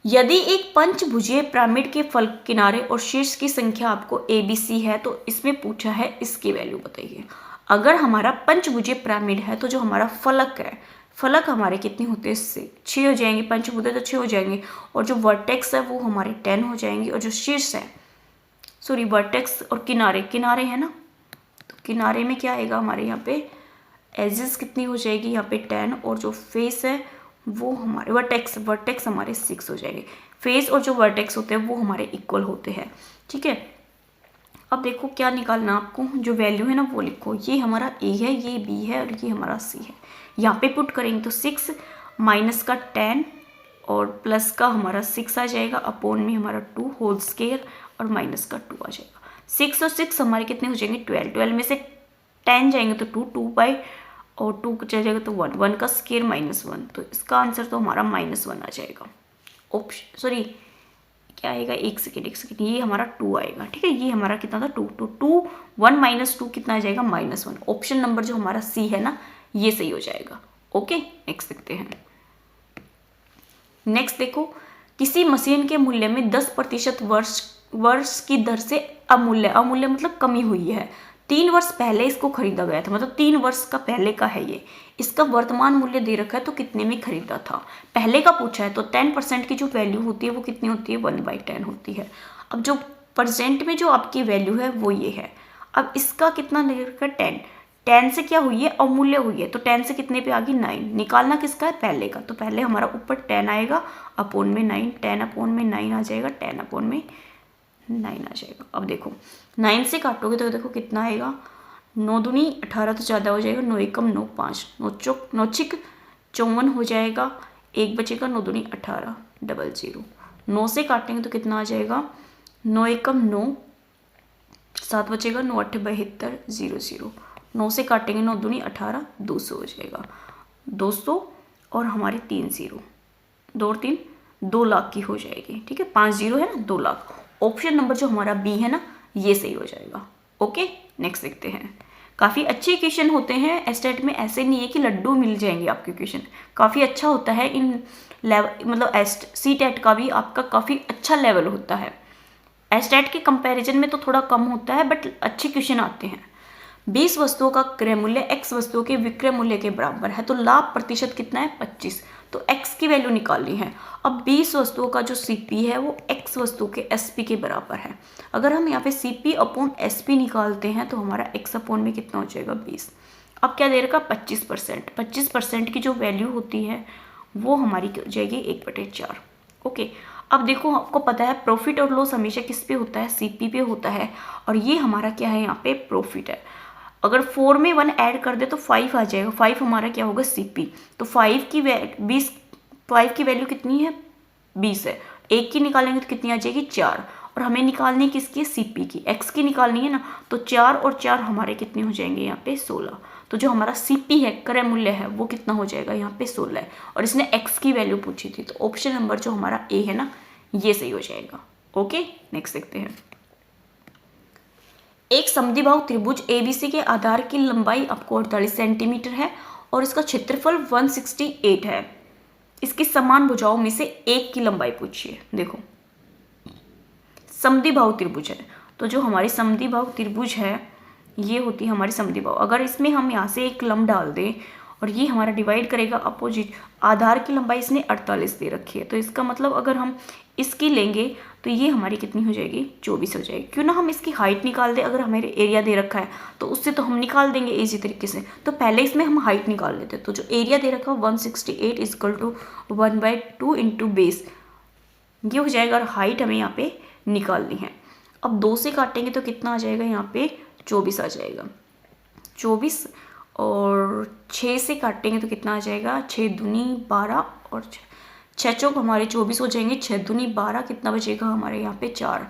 यदि एक पंचभुजीय पिरामिड के फलक किनारे और शीर्ष की संख्या आपको ABC है, तो इसमें पूछा है इसकी वैल्यू बताइए। अगर हमारा पंचभुजीय पिरामिड है तो जो हमारा फलक है, फलक हमारे कितने होते हैं, इससे 6 हो जाएंगे, पंचभुज तो 6 हो जाएंगे, और जो वर्टेक्स है वो हमारे 10 हो जाएंगे, और जो शीर्ष है वर्टेक्स और किनारे है ना, तो किनारे में क्या आएगा हमारे यहाँ पे एजेस कितनी हो जाएगी यहाँ पे 10, और जो फेस है वो हमारे वर्टेक्स हमारे 6 हो जाएंगे। फेस और जो वर्टेक्स होते हैं वो हमारे इक्वल होते हैं। ठीक है, अब देखो क्या निकालना आपको, जो वैल्यू है ना वो लिखो, ये हमारा ए है, ये बी है और ये हमारा सी है। यहाँ पे पुट करेंगे तो 6 माइनस का 10 और प्लस का हमारा 6 आ जाएगा, अपॉन में हमारा 2 होल स्क्वायर और माइनस का 2 आ जाएगा। 6 और 6 हमारे कितने हो जाएंगे 12 में से 10 जाएंगे तो 2 बाई और 2 चल जाएगा तो 1 का स्क्वायर -1, तो इसका आंसर तो हमारा -1 आ जाएगा। क्या आएगा, एक सेकेंड, ये हमारा 2 आएगा। ठीक है, ये हमारा कितना था 2, तो 2 1 माइनस 2 कितना आ जाएगा -1। ऑप्शन नंबर जो हमारा सी है ना ये सही हो जाएगा। ओके, नेक्स्ट देखते हैं। नेक्स्ट देखो, किसी मशीन के मूल्य में 10% वर्ष की दर से अमूल्य मतलब कमी हुई है। 3 वर्ष पहले इसको खरीदा गया था, मतलब 3 वर्ष का पहले का है ये। इसका वर्तमान मूल्य दे रखा है तो कितने में खरीदा था, पहले का पूछा है, तो 10% की जो वैल्यू होती है वो कितनी होती है 1/10 होती है। अब जो परसेंट में जो आपकी वैल्यू है वो ये है। अब इसका कितना दे रखा है 10 से क्या हुई है अमूल्य हुई है, तो 10 से कितने पे आ गई 9। निकालना किसका है पहले का, तो पहले हमारा ऊपर 10 आएगा, अपॉन में 9, 10 अपॉन में 9 आ जाएगा, 10 अपॉन में 9 आ जाएगा। अब देखो 9 से काटोगे तो देखो कितना आएगा 9 दूनी 18 तो ज़्यादा हो जाएगा, 9 एकम 9 5, 9 छिक 54 हो जाएगा, 1 बचेगा, 9 दूनी 18 00। 9 से काटेंगे तो कितना आ जाएगा, 9 एकम 9, 7 बचेगा, 9 8 72 00। 9 से काटेंगे 9 दूनी 18, 200 हो जाएगा, 200 और हमारे 3 0, 2 और 3 2 लाख की हो जाएगी। ठीक है, 5 0 है ना, 2 लाख। ऑप्शन नंबर जो हमारा बी है ना, ये सही हो जाएगा। ओके, नेक्स्ट देखते हैं। काफ़ी अच्छे क्वेश्चन होते हैं एस्टेट में, ऐसे नहीं है कि लड्डू मिल जाएंगे आपके क्वेश्चन, काफ़ी अच्छा होता है इन लेवल, मतलब सी टेट का भी आपका काफ़ी अच्छा लेवल होता है। एस्टेट के कंपैरिजन में तो थोड़ा कम होता है, बट अच्छे क्वेश्चन आते हैं। 20 वस्तुओं का क्रय मूल्य x वस्तुओं के विक्रय मूल्य के बराबर है, तो लाभ प्रतिशत कितना है, 25। तो x की वैल्यू निकालनी है। अब 20 वस्तुओं का जो CP है वो x वस्तुओं के SP के बराबर है। अगर हम यहाँ पे CP अपॉन SP निकालते हैं तो हमारा x अपॉन में कितना हो जाएगा, 20। अब क्या दे रखा, 25%। 25% की जो वैल्यू होती है वो हमारी हो जाएगी 1/4। ओके, अब देखो आपको पता है प्रॉफिट और लॉस हमेशा किस पे होता है, CP पे होता है, और ये हमारा क्या है, यहाँ पे प्रॉफिट है। अगर 4 में 1 ऐड कर दे तो 5 आ जाएगा, 5 हमारा क्या होगा, CP। तो 5 की वैल्यू कितनी है, 20 है, 1 की निकालेंगे तो कितनी आ जाएगी, 4। और हमें निकालनी है किसकी, CP की, x की निकालनी है ना, तो 4 और 4 हमारे कितने हो जाएंगे यहाँ पे, 16। तो जो हमारा CP है, क्रय मूल्य है, वो कितना हो जाएगा यहाँ पे, 16 है। और इसने x की वैल्यू पूछी थी, तो ऑप्शन नंबर जो हमारा A है ना, ये सही हो जाएगा। ओके, नेक्स्ट देखते हैं। एक समद्विबाहु त्रिभुज ABC के आधार की लंबाई आपको 48 सेंटीमीटर है और इसका क्षेत्रफल 168 है। इसकी समान भुजाओं में से एक की लंबाई पूछिए। देखो समद्विबाहु त्रिभुज है, तो जो हमारी समद्विबाहु त्रिभुज है ये होती है हमारी समद्विबाहु। अगर इसमें हम यहाँ से एक लंब डाल दें और ये हमारा डिवाइड करेगा अपोजिट, आधार की लंबाई इसने 48 दे रखी है, तो इसका मतलब अगर हम इसकी लेंगे तो ये हमारी कितनी हो जाएगी, 24 हो जाएगी। क्यों ना हम इसकी हाइट निकाल दें, अगर हमारे एरिया दे रखा है तो उससे तो हम निकाल देंगे इजी तरीके से। तो पहले इसमें हम हाइट निकाल लेते हैं, तो जो एरिया दे रखा है 168 इक्वल टू 1/2 इंटू बेस, ये हो जाएगा। और हाइट हमें यहाँ पे निकालनी है। अब 2 से काटेंगे तो कितना आ जाएगा, यहाँ पे 24 आ जाएगा, 24। और 6 से काटेंगे तो कितना आ जाएगा, 6 दूनी 12 और 6 चौक हमारे 24 हो जाएंगे, 6 दूनी 12, कितना बचेगा हमारे यहाँ पे 4,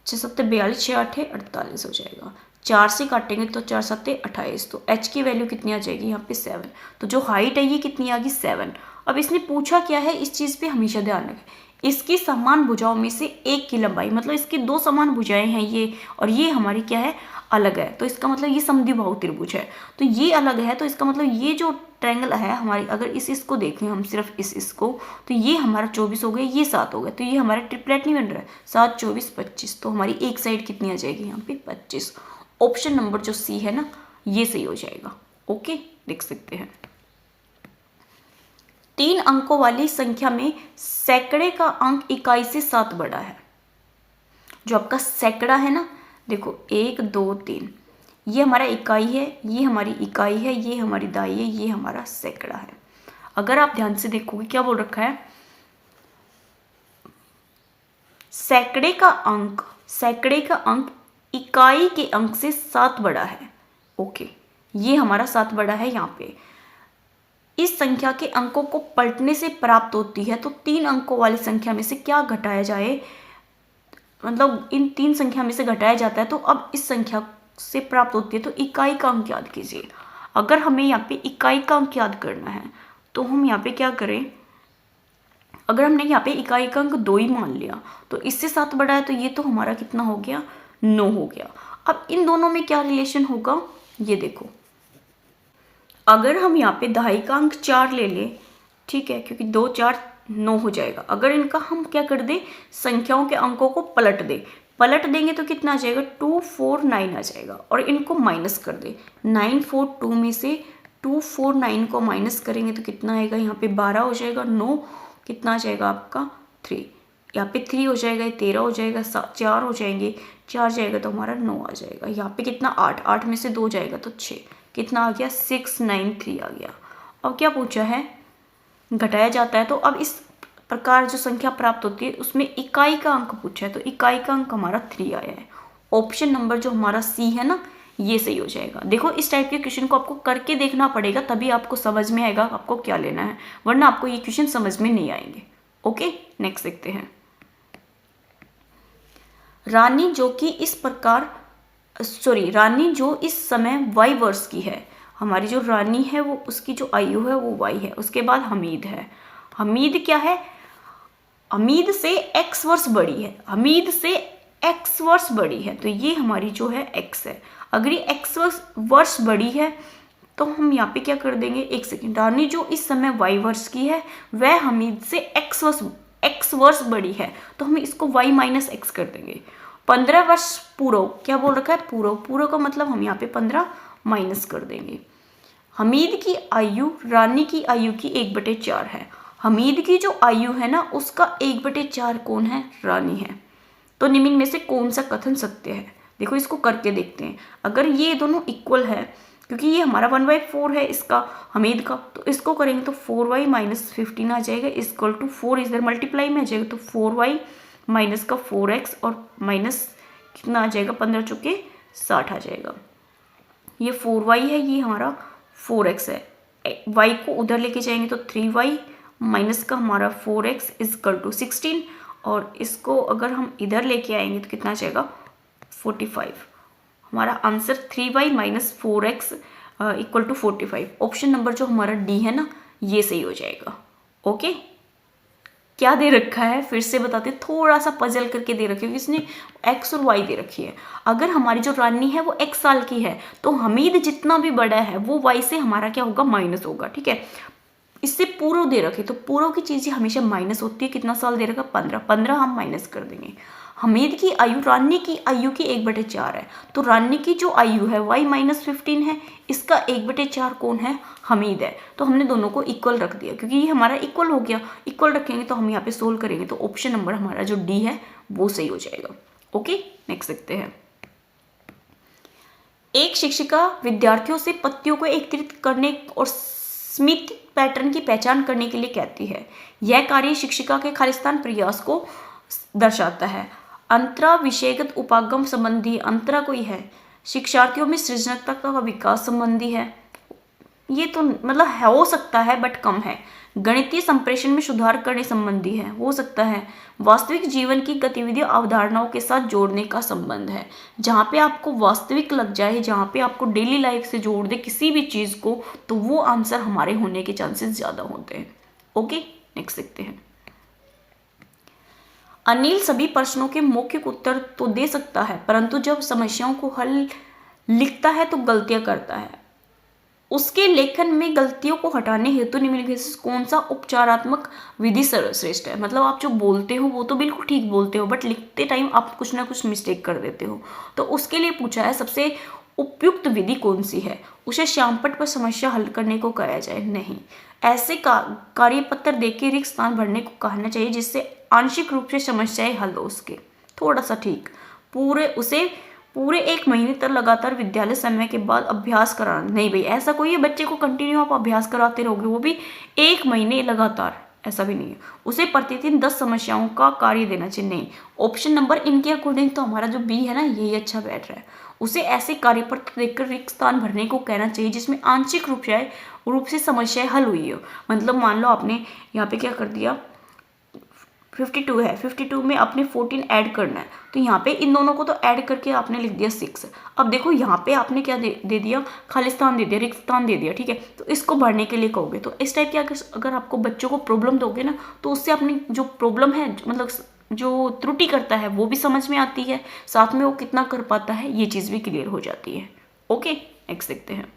6 7 42, 6 8 48 हो जाएगा। 4 से काटेंगे तो 4 7 28, तो h की वैल्यू कितनी आ जाएगी यहाँ पे 7। तो जो हाइट है ये कितनी आ गई, 7। अब इसने पूछा क्या है, इस चीज़ पे हमेशा ध्यान रखें, इसकी समान भुजाओं में से एक की लंबाई, मतलब इसकी 2 समान भुजाएं हैं ये, और ये हमारी क्या है, अलग है। तो इसका मतलब ये समद्विबाहु त्रिभुज है, तो ये अलग है, तो इसका मतलब ये जो ट्रायंगल है हमारी, अगर इसको देखें हम सिर्फ इसको, तो ये हमारा 24 हो गया, ये 7 हो गया, तो ये हमारा ट्रिपलेट नहीं बन रहा है, 7 24 25। तो हमारी एक साइड कितनी आ जाएगी यहाँ पे, 25। ऑप्शन नंबर जो C है ना, ये सही हो जाएगा। ओके, देख सकते हैं। 3 अंकों वाली संख्या में सैकड़े का अंक इकाई से 7 बड़ा है। जो आपका सैकड़ा है ना, देखो 1 2 3, ये हमारा इकाई है, ये हमारी इकाई है, ये हमारी दाई है, ये हमारा सैकड़ा है। अगर आप ध्यान से देखोगे क्या बोल रखा है, सैकड़े का अंक इकाई के अंक से 7 बड़ा है। ओके, ये हमारा 7 बड़ा है। यहाँ पे इस संख्या के अंकों को पलटने से प्राप्त होती है, तो 3 अंकों वाली संख्या में से क्या घटाया जाए, मतलब इन 3 संख्या में से घटाया जाता है, तो अब इस संख्या से प्राप्त होती है, तो इकाई का अंक याद कीजिए। अगर हमें यहाँ पे इकाई का अंक याद करना है तो हम यहाँ पे क्या करें, अगर हमने यहाँ पे इकाई का अंक 2 ही मान लिया, तो इससे 7 बड़ा है, तो ये तो हमारा कितना हो गया, 9 हो गया। अब इन दोनों में क्या रिलेशन होगा, ये देखो, अगर हम यहाँ पे दहाई का अंक 4 ले लें, ठीक है, क्योंकि 2 4 9 हो जाएगा। अगर इनका हम क्या कर दें, संख्याओं के अंकों को पलट देंगे तो कितना आ जाएगा, 2 4 9 आ जाएगा। और इनको माइनस कर दे, 9 4 2 में से 2 4 9 को माइनस करेंगे तो कितना आएगा, यहाँ पे 12 हो जाएगा, 9 कितना आ जाएगा आपका 3, यहाँ पे 3 हो जाएगा, 13 हो जाएगा, 4 हो जाएंगे, 4 जाएगा तो हमारा 9 आ जाएगा। यहाँ पे कितना 8 में से 2 जाएगा तो 6, कितना आ गया 6 9 3 आ गया। अब क्या पूछा है, घटाया जाता है, तो अब इस प्रकार जो संख्या प्राप्त होती है उसमें इकाई का अंक पूछा है, तो इकाई का अंक हमारा 3 आया है। ऑप्शन नंबर जो हमारा C है ना, ये सही हो जाएगा। देखो इस टाइप के क्वेश्चन को आपको करके देखना पड़ेगा, तभी आपको समझ में आएगा आपको क्या लेना है, वरना आपको ये क्वेश्चन समझ में नहीं आएंगे। ओके, नेक्स्ट देखते हैं। रानी जो इस समय वाई वर्ष की है, हमारी जो रानी है वो उसकी जो आयु है वो वाई है। उसके बाद हमीद है। हमीद क्या है? हमीद से x वर्ष बड़ी है, हमीद से x वर्ष बड़ी है, तो ये हमारी जो है x है। अगर ये x वर्ष बड़ी है तो हम यहाँ पे क्या कर देंगे, एक सेकेंड, रानी जो इस समय y वर्ष की है वह हमीद से x वर्ष बड़ी है, तो हम इसको y माइनस एक्स कर देंगे। 15 वर्ष पूर्व, क्या बोल रखा है, पूर्व का मतलब हम यहाँ पे 15 माइनस कर देंगे। हमीद की आयु रानी की आयु की 1/4 है। हमीद की जो आयु है ना उसका 1/4 कौन है, रानी है। तो निम्न में से कौन सा कथन सत्य है? देखो इसको करके देखते हैं। अगर ये दोनों इक्वल है, क्योंकि ये हमारा 1/4 है इसका हमीद का, तो इसको करेंगे तो 4y माइनस 15 आ जाएगा, इक्वल टू 4 इधर मल्टीप्लाई में आ जाएगा, तो 4y माइनस का 4x और माइनस कितना आ जाएगा, 15 चुके 60 आ जाएगा। ये 4y है, ये हमारा 4x है। y को उधर लेके जाएंगे तो 3y माइनस का हमारा 4x इक्वल टू 16, और इसको अगर हम इधर लेके आएंगे तो कितना आ जाएगा, 45। हमारा answer 3y minus 4x equal to 45। Option number जो हमारा डी है ना, ये सही हो जाएगा। ओके, क्या दे रखा है फिर से बताते, थोड़ा सा पजल करके दे रखी है, इसने x और y दे रखी है। अगर हमारी जो रानी है वो x साल की है तो हमीद जितना भी बड़ा है वो y से हमारा क्या होगा, माइनस होगा। ठीक है, इससे पूर्व दे रखे तो पूर्व की चीजें हमेशा माइनस होती है। कितना साल दे रखा, 15 हम माइनस कर देंगे। हमीद की आयु रानी की आयु की 1/4 है, तो रानी की जो आयु है y माइनस 15 है, इसका 1/4 कौन है, हमीद है। तो हमने दोनों को इक्वल रख दिया, क्योंकि ये हमारा इक्वल हो गया। इक्वल रखेंगे तो हम यहाँ पे सोल्व करेंगे तो ऑप्शन नंबर हमारा जो डी है वो सही हो जाएगा। ओके, नेक्स्ट देखते हैं। एक शिक्षिका विद्यार्थियों से पत्तियों को एकत्रित करने और स्मित पैटर्न की पहचान करने के लिए कहती है। यह कार्य शिक्षिका के खालिस्तान प्रयास को दर्शाता है। अंतरा विषयगत उपागम संबंधी, अंतरा कोई है, शिक्षार्थियों में सृजनात्मकता का विकास संबंधी है। ये तो मतलब है, हो सकता है बट कम है। गणितीय संप्रेषण में सुधार करने संबंधी है, हो सकता है। वास्तविक जीवन की गतिविधियों अवधारणाओं के साथ जोड़ने का संबंध है। जहाँ पे आपको वास्तविक लग जाए, जहाँ पे आपको डेली लाइफ से जोड़ दे किसी भी चीज को, तो वो आंसर हमारे होने के चांसेस ज्यादा होते हैं। ओके, नेक्स्ट देखते हैं। अनिल सभी प्रश्नों के मौखिक उत्तर तो दे सकता है, परंतु जब समस्याओं को हल लिखता है तो गलतियां करता है। उसके लेखन में गलतियों को हटाने हेतु निम्नलिखित से कौन सा उपचारात्मक विधि सर्वश्रेष्ठ है? मतलब आप जो बोलते हो वो तो बिल्कुल ठीक बोलते हो, बट लिखते टाइम आप कुछ ना कुछ मिस्टेक कर देते हो, तो उसके लिए पूछा है सबसे उपयुक्त विधि कौन सी है? उसे श्यामपट्ट पर समस्या हल करने को कहा जाए? नहीं, ऐसे कार्यपत्र देके रिक्त स्थान भरने को कहना चाहिए जिससे आंशिक रूप से समस्याएं हल हो उसके। थोड़ा सा ठीक, पूरे 1 महीने तक लगातार विद्यालय समय के बाद अभ्यास कराना। नहीं भाई, ऐसा कोई है बच्चे को कंटिन्यू आप अभ्यास कराते रहोगे, वो भी 1 महीने लगातार, ऐसा भी नहीं है। उसे प्रतिदिन 10 समस्याओं का कार्य देना चाहिए। नहीं, ऑप्शन नंबर इनके अकॉर्डिंग तो हमारा जो बी है ना, यही अच्छा बैठ रहा है। उसे ऐसे कार्यपत्र देखकर रिक्त स्थान भरने को कहना चाहिए जिसमें आंशिक रूप से समस्याएं हल हुई हो। मतलब मान लो आपने यहाँ पे क्या कर दिया, 52 है, 52 में आपने 14 ऐड करना है, तो यहाँ पे इन दोनों को तो ऐड करके आपने लिख दिया 6। अब देखो यहाँ पे आपने क्या दे दिया, खालिस्तान दे दिया, रिक्त स्थान दे दिया। ठीक है, तो इसको भरने के लिए कहोगे, तो इस टाइप की अगर आपको बच्चों को प्रॉब्लम दोगे ना, तो उससे अपनी जो प्रॉब्लम है, मतलब जो त्रुटि करता है वो भी समझ में आती है, साथ में वो कितना कर पाता है ये चीज़ भी क्लियर हो जाती है। ओके, नेक्स्ट देखते हैं।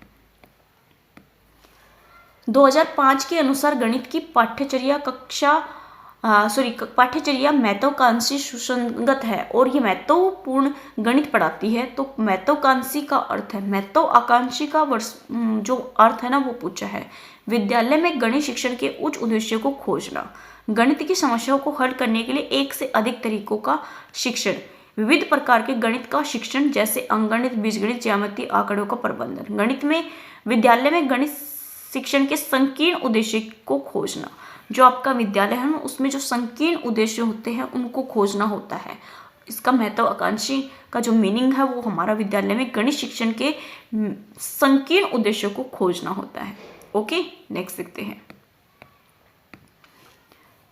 2005 के अनुसार गणित की पाठ्यचर्या महत्वाकांक्षी सुसंगत है और ये महत्वपूर्ण गणित पढ़ाती है। तो महत्वाकांक्षी का अर्थ है, महत्वाकांक्षी का जो अर्थ है ना वो पूछा है। विद्यालय में गणित शिक्षण के उच्च उद्देश्यों को खोजना, गणित की समस्याओं को हल करने के लिए एक से अधिक तरीकों का शिक्षण, विविध प्रकार के गणित का शिक्षण जैसे अंकगणित, बीजगणित, ज्यामिति, आंकड़ों का प्रबंधन। गणित में विद्यालय में गणित शिक्षण के संकीर्ण उद्देश्य को खोजना, जो आपका विद्यालय है ना उसमें जो संकीर्ण उद्देश्य होते हैं उनको खोजना होता है। इसका महत्वाकांक्षी का जो मीनिंग है वो हमारा विद्यालय में गणित शिक्षण के संकीर्ण उद्देश्यों को खोजना होता है। ओके, नेक्स्ट देखते हैं।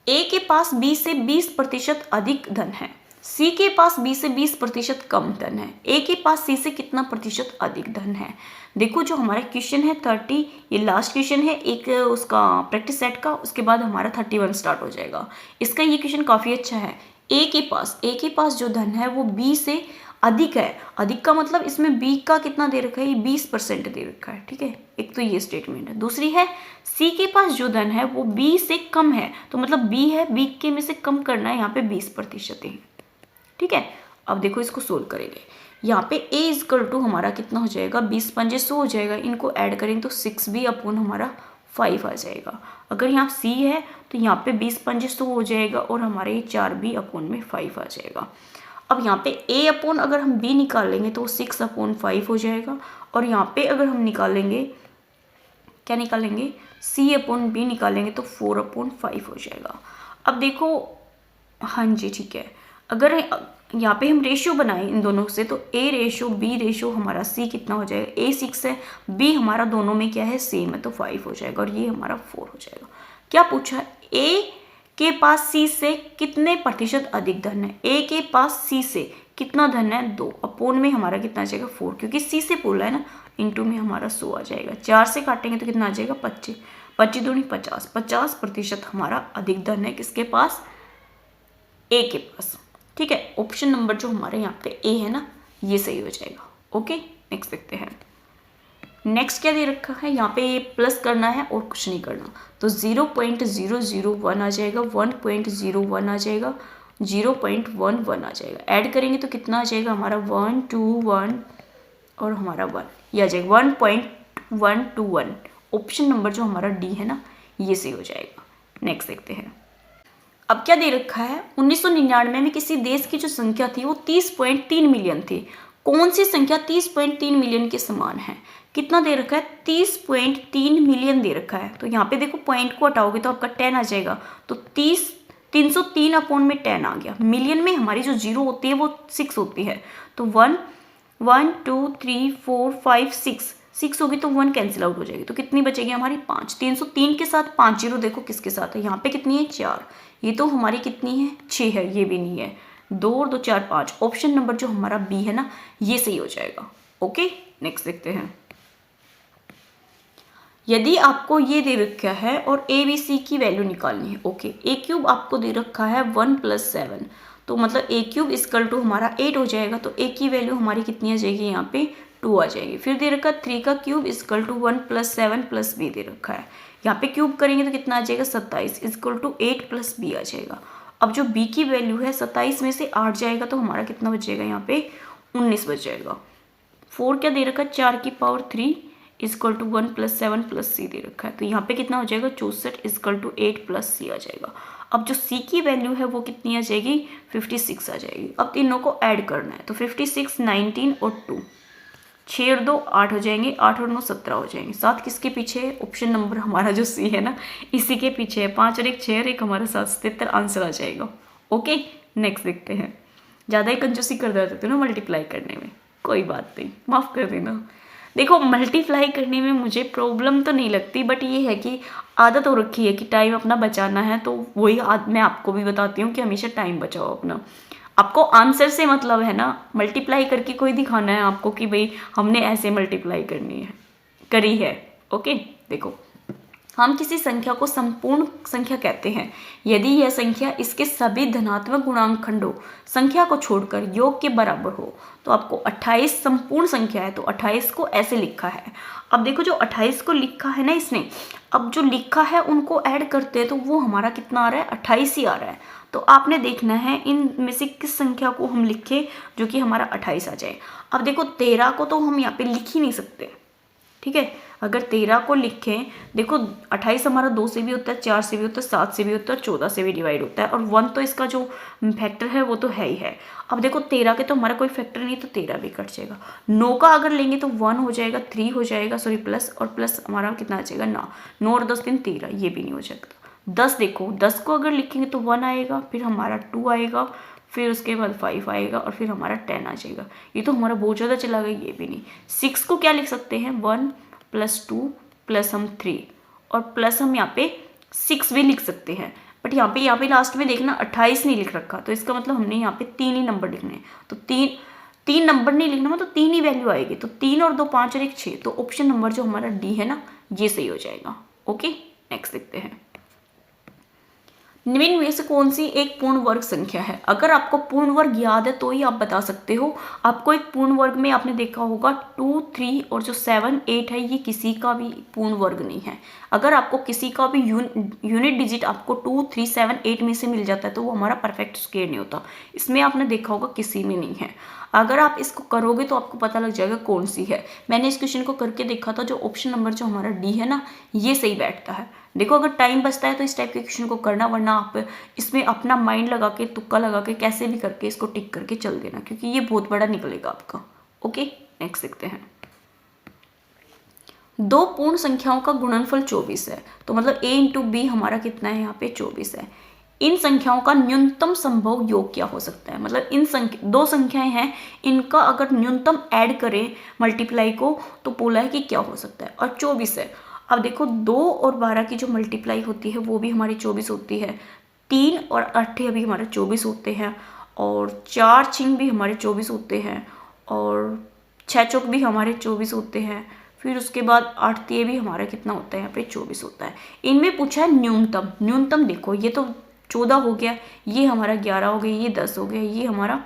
ए के पास बी से 20% अधिक धन है, सी के पास बी से 20% कम धन है, ए के पास सी से कितना प्रतिशत अधिक धन है। देखो जो हमारा क्वेश्चन है 30, ये लास्ट क्वेश्चन है एक उसका प्रैक्टिस सेट का, उसके बाद हमारा 31 स्टार्ट हो जाएगा। इसका ये क्वेश्चन काफ़ी अच्छा है। ए के पास जो धन है वो बी से अधिक है। अधिक का मतलब इसमें बी का कितना दे रखा है, ये 20% दे रखा है। ठीक है, एक तो ये स्टेटमेंट है। दूसरी है सी के पास जो धन है वो बी से कम है, तो मतलब बी है, बी के में से कम करना है, यहाँ पे 20% है। ठीक है, अब देखो इसको सोल्व करेंगे। यहाँ पे a इजकल टू हमारा कितना हो जाएगा, 20 पंजे 100 हो जाएगा। इनको ऐड करेंगे तो 6b अपॉन हमारा 5 आ जाएगा। अगर यहाँ c है तो यहाँ पे 20 पंजे 100 हो जाएगा और हमारे ये 4b अपॉन में 5 आ जाएगा। अब यहाँ पे a अपॉन अगर हम b निकाल लेंगे तो 6 अपॉन 5 हो जाएगा, और यहाँ पे अगर हम निकालेंगे क्या निकालेंगे, c अपॉन b निकालेंगे तो 4 अपॉन 5 हो जाएगा। अब देखो, हाँ जी ठीक है, अगर यहाँ पे हम रेशियो बनाएं इन दोनों से तो a रेशो b रेशो हमारा c कितना हो जाएगा, a 6 है, b हमारा दोनों में क्या है सेम है तो 5 हो जाएगा, और ये हमारा 4 हो जाएगा। क्या पूछा है, a के पास c से कितने प्रतिशत अधिक धन है। a के पास c से कितना धन है 2, अपोन में हमारा कितना आ जाएगा 4, क्योंकि c से बोला है ना, इंटू में हमारा 100 आ जाएगा। 4 से काटेंगे तो कितना आ जाएगा 25, 25 दूनी 50, 50% हमारा अधिक धन है किसके पास, a के पास। ठीक है, ऑप्शन नंबर जो हमारे यहाँ पे ए है ना, ये सही हो जाएगा। ओके, नेक्स्ट देखते हैं। नेक्स्ट क्या दे रखा है, यहाँ पे ये प्लस करना है और कुछ नहीं करना, तो 0.001 आ जाएगा, 1.01 आ जाएगा, 0.11 आ जाएगा। ऐड करेंगे तो कितना आ जाएगा हमारा 1 2 1 और हमारा 1, ये आ जाएगा 1.121। ऑप्शन नंबर जो हमारा डी है ना, ये सही हो जाएगा। नेक्स्ट देखते हैं। अब क्या दे रखा है, 1999 में किसी देश की जो संख्या थी वो 30.3 मिलियन थी। कौन सी संख्या 30.3 मिलियन के समान है, कितना दे रखा है, 30.3 मिलियन दे रखा है। तो यहाँ पे देखो पॉइंट को हटाओगे तो आपका 10 आ जाएगा, तो 303 अपॉन में 10 आ गया। मिलियन में हमारी जो जीरो होती है वो 6 होती है, तो 1 1 2 3 4 5 6 होगी तो 1 कैंसिल आउट हो जाएगी, तो कितनी बचेगी हमारी 5। 303 के साथ 5 जीरो देखो किसके साथ है, यहाँ पे कितनी है 4, ये तो हमारी कितनी है 6 है, ये भी नहीं है, 2 और 2 4 5। ऑप्शन नंबर जो हमारा बी है ना, ये सही हो जाएगा। ओके, नेक्स्ट देखते हैं। यदि आपको ये दे रखा है और ए बी सी की वैल्यू निकालनी है, ओके, ए क्यूब आपको दे रखा है 1 + 7, तो मतलब ए क्यूब इक्वल टू हमारा 8 हो जाएगा, तो ए की वैल्यू हमारी कितनी आ जाएगी, यहाँ पे 2 आ जाएगी। फिर दे रखा 3 का क्यूब इक्वल टू 1 + 7 + b दे रखा है, यहाँ पे क्यूब करेंगे तो कितना आ जाएगा 27 इक्वल टू 8 + b आ जाएगा। अब जो b की वैल्यू है 27 में से 8 जाएगा तो हमारा कितना बचेगा, यहाँ पे 19 बच जाएगा। 4 क्या दे रखा है, 4 की पावर 3 इक्वल टू 1 + 7 + c दे रखा है, तो यहाँ पे कितना हो जाएगा 64 इक्वल टू 8 + c आ जाएगा। अब जो c की वैल्यू है वो कितनी आ जाएगी, 56 आ जाएगी। अब तीनों को ऐड करना है, तो 56 19 और 2, 6 और 2 8 हो जाएंगे, 8 और 9 17 हो जाएंगे। 7 किसके पीछे है, ऑप्शन नंबर हमारा जो सी है ना, इसी के पीछे है। 5 और 1 6 और 1 हमारा 7 77 आंसर आ जाएगा। ओके, नेक्स्ट देखते हैं। ज़्यादा ही कंजूसी कर देते थे ना मल्टीप्लाई करने में, कोई बात नहीं, माफ़ कर देना। देखो मल्टीप्लाई करने में मुझे प्रॉब्लम तो नहीं लगती, बट ये है कि आदत हो रखी है कि टाइम अपना बचाना है, तो वही मैं आपको भी बताती हूँ कि हमेशा टाइम बचाओ अपना। आपको आंसर से मतलब है ना, मल्टीप्लाई करके कोई दिखाना है आपको कि भाई हमने ऐसे मल्टीप्लाई करी है। ओके, देखो हम किसी संख्या को संपूर्ण संख्या कहते हैं यदि यह संख्या इसके सभी धनात्मक गुणांक खंडों संख्या को छोड़कर योग के बराबर हो। तो आपको 28 संपूर्ण संख्या है, तो 28 को ऐसे लिखा है। अब देखो जो 28 को लिखा है ना इसने, अब जो लिखा है उनको ऐड करते हैं तो वो हमारा कितना आ रहा है, 28 ही आ रहा है। तो आपने देखना है इन में से किस संख्या को हम लिखें जो कि हमारा 28 आ जाए। अब देखो 13 को तो हम यहाँ पे लिख ही नहीं सकते, ठीक है। अगर 13 को लिखें, देखो 28 हमारा 2 से भी होता है, 4 से भी होता है, 7 से भी होता है, 14 से भी डिवाइड होता है, और 1 तो इसका जो फैक्टर है वो तो है ही है। अब देखो 13 के तो हमारा कोई फैक्टर नहीं, तो 13 भी कट जाएगा। 9 का अगर लेंगे तो 1 हो जाएगा, 3 हो जाएगा, सॉरी प्लस, और प्लस हमारा कितना आ जाएगा 9, 9 और 10 दिन 13, ये भी नहीं हो सकता। 10 देखो 10 को अगर लिखेंगे तो 1 आएगा, फिर हमारा 2 आएगा, फिर उसके बाद 5 आएगा और फिर हमारा 10 आ जाएगा। ये तो हमारा बहुत ज़्यादा चला गया, ये भी नहीं। 6 को क्या लिख सकते हैं 1 + 2 + हम 3 और प्लस हम यहाँ पे 6 भी लिख सकते हैं। बट यहाँ पे लास्ट में देखना 28 नहीं लिख रखा, तो इसका मतलब हमने यहाँ पे 3 ही नंबर लिखने हैं। तो तीन नंबर नहीं लिखना, मतलब 3 ही वैल्यू आएगी। तो 3 और 2 5 और 1 6, तो ऑप्शन नंबर जो हमारा डी है ना, ये सही हो जाएगा। ओके, नेक्स्ट देखते हैं। निम्न में से कौन सी एक पूर्ण वर्ग संख्या है? अगर आपको पूर्ण वर्ग याद है तो ही आप बता सकते हो। आपको एक पूर्ण वर्ग में आपने देखा होगा 2, 3 और जो 7, 8 है, ये किसी का भी पूर्ण वर्ग नहीं है। अगर आपको किसी का भी यूनिट डिजिट आपको 2, 3, 7, 8 में से मिल जाता है तो वो हमारा परफेक्ट स्क्वायर नहीं होता। इसमें आपने देखा होगा किसी में नहीं है। अगर आप इसको करोगे तो आपको पता लग जाएगा कौन सी है। मैंने इस क्वेश्चन को करके देखा था, जो ऑप्शन नंबर जो हमारा डी है ना, ये सही बैठता है। देखो अगर टाइम बचता है तो इस टाइप के क्वेश्चन को करना, वरना आप इसमें अपना माइंड लगा के, तुक्का लगा के, कैसे भी करके इसको टिक करके चल देना, क्योंकि ये बहुत बड़ा निकलेगा आपका। ओके, नेक्स्ट देखते हैं। दो पूर्ण संख्याओं का गुणनफल 24 है, तो मतलब a × b हमारा कितना है यहाँ पे 24 है। इन संख्याओं का न्यूनतम संभव योग क्या हो सकता है? मतलब इन दो संख्याएं हैं, इनका अगर न्यूनतम ऐड करें मल्टीप्लाई को तो बोला है कि क्या हो सकता है, और 24 है। अब देखो 2 और 12 की जो मल्टीप्लाई होती है वो भी हमारी 24 होती है, 3 और 8 भी हमारे 24 होते हैं, और 4 छिंग भी हमारे 24 होते हैं, और 6 चौक भी हमारे 24 होते हैं। फिर उसके बाद 8 तिये भी हमारा कितना होता है यहाँ पे 24 होता है। इनमें पूछा है न्यूनतम। न्यूनतम देखो, ये तो 14 हो गया, ये हमारा 11 हो गया, ये 10 हो गया, ये हमारा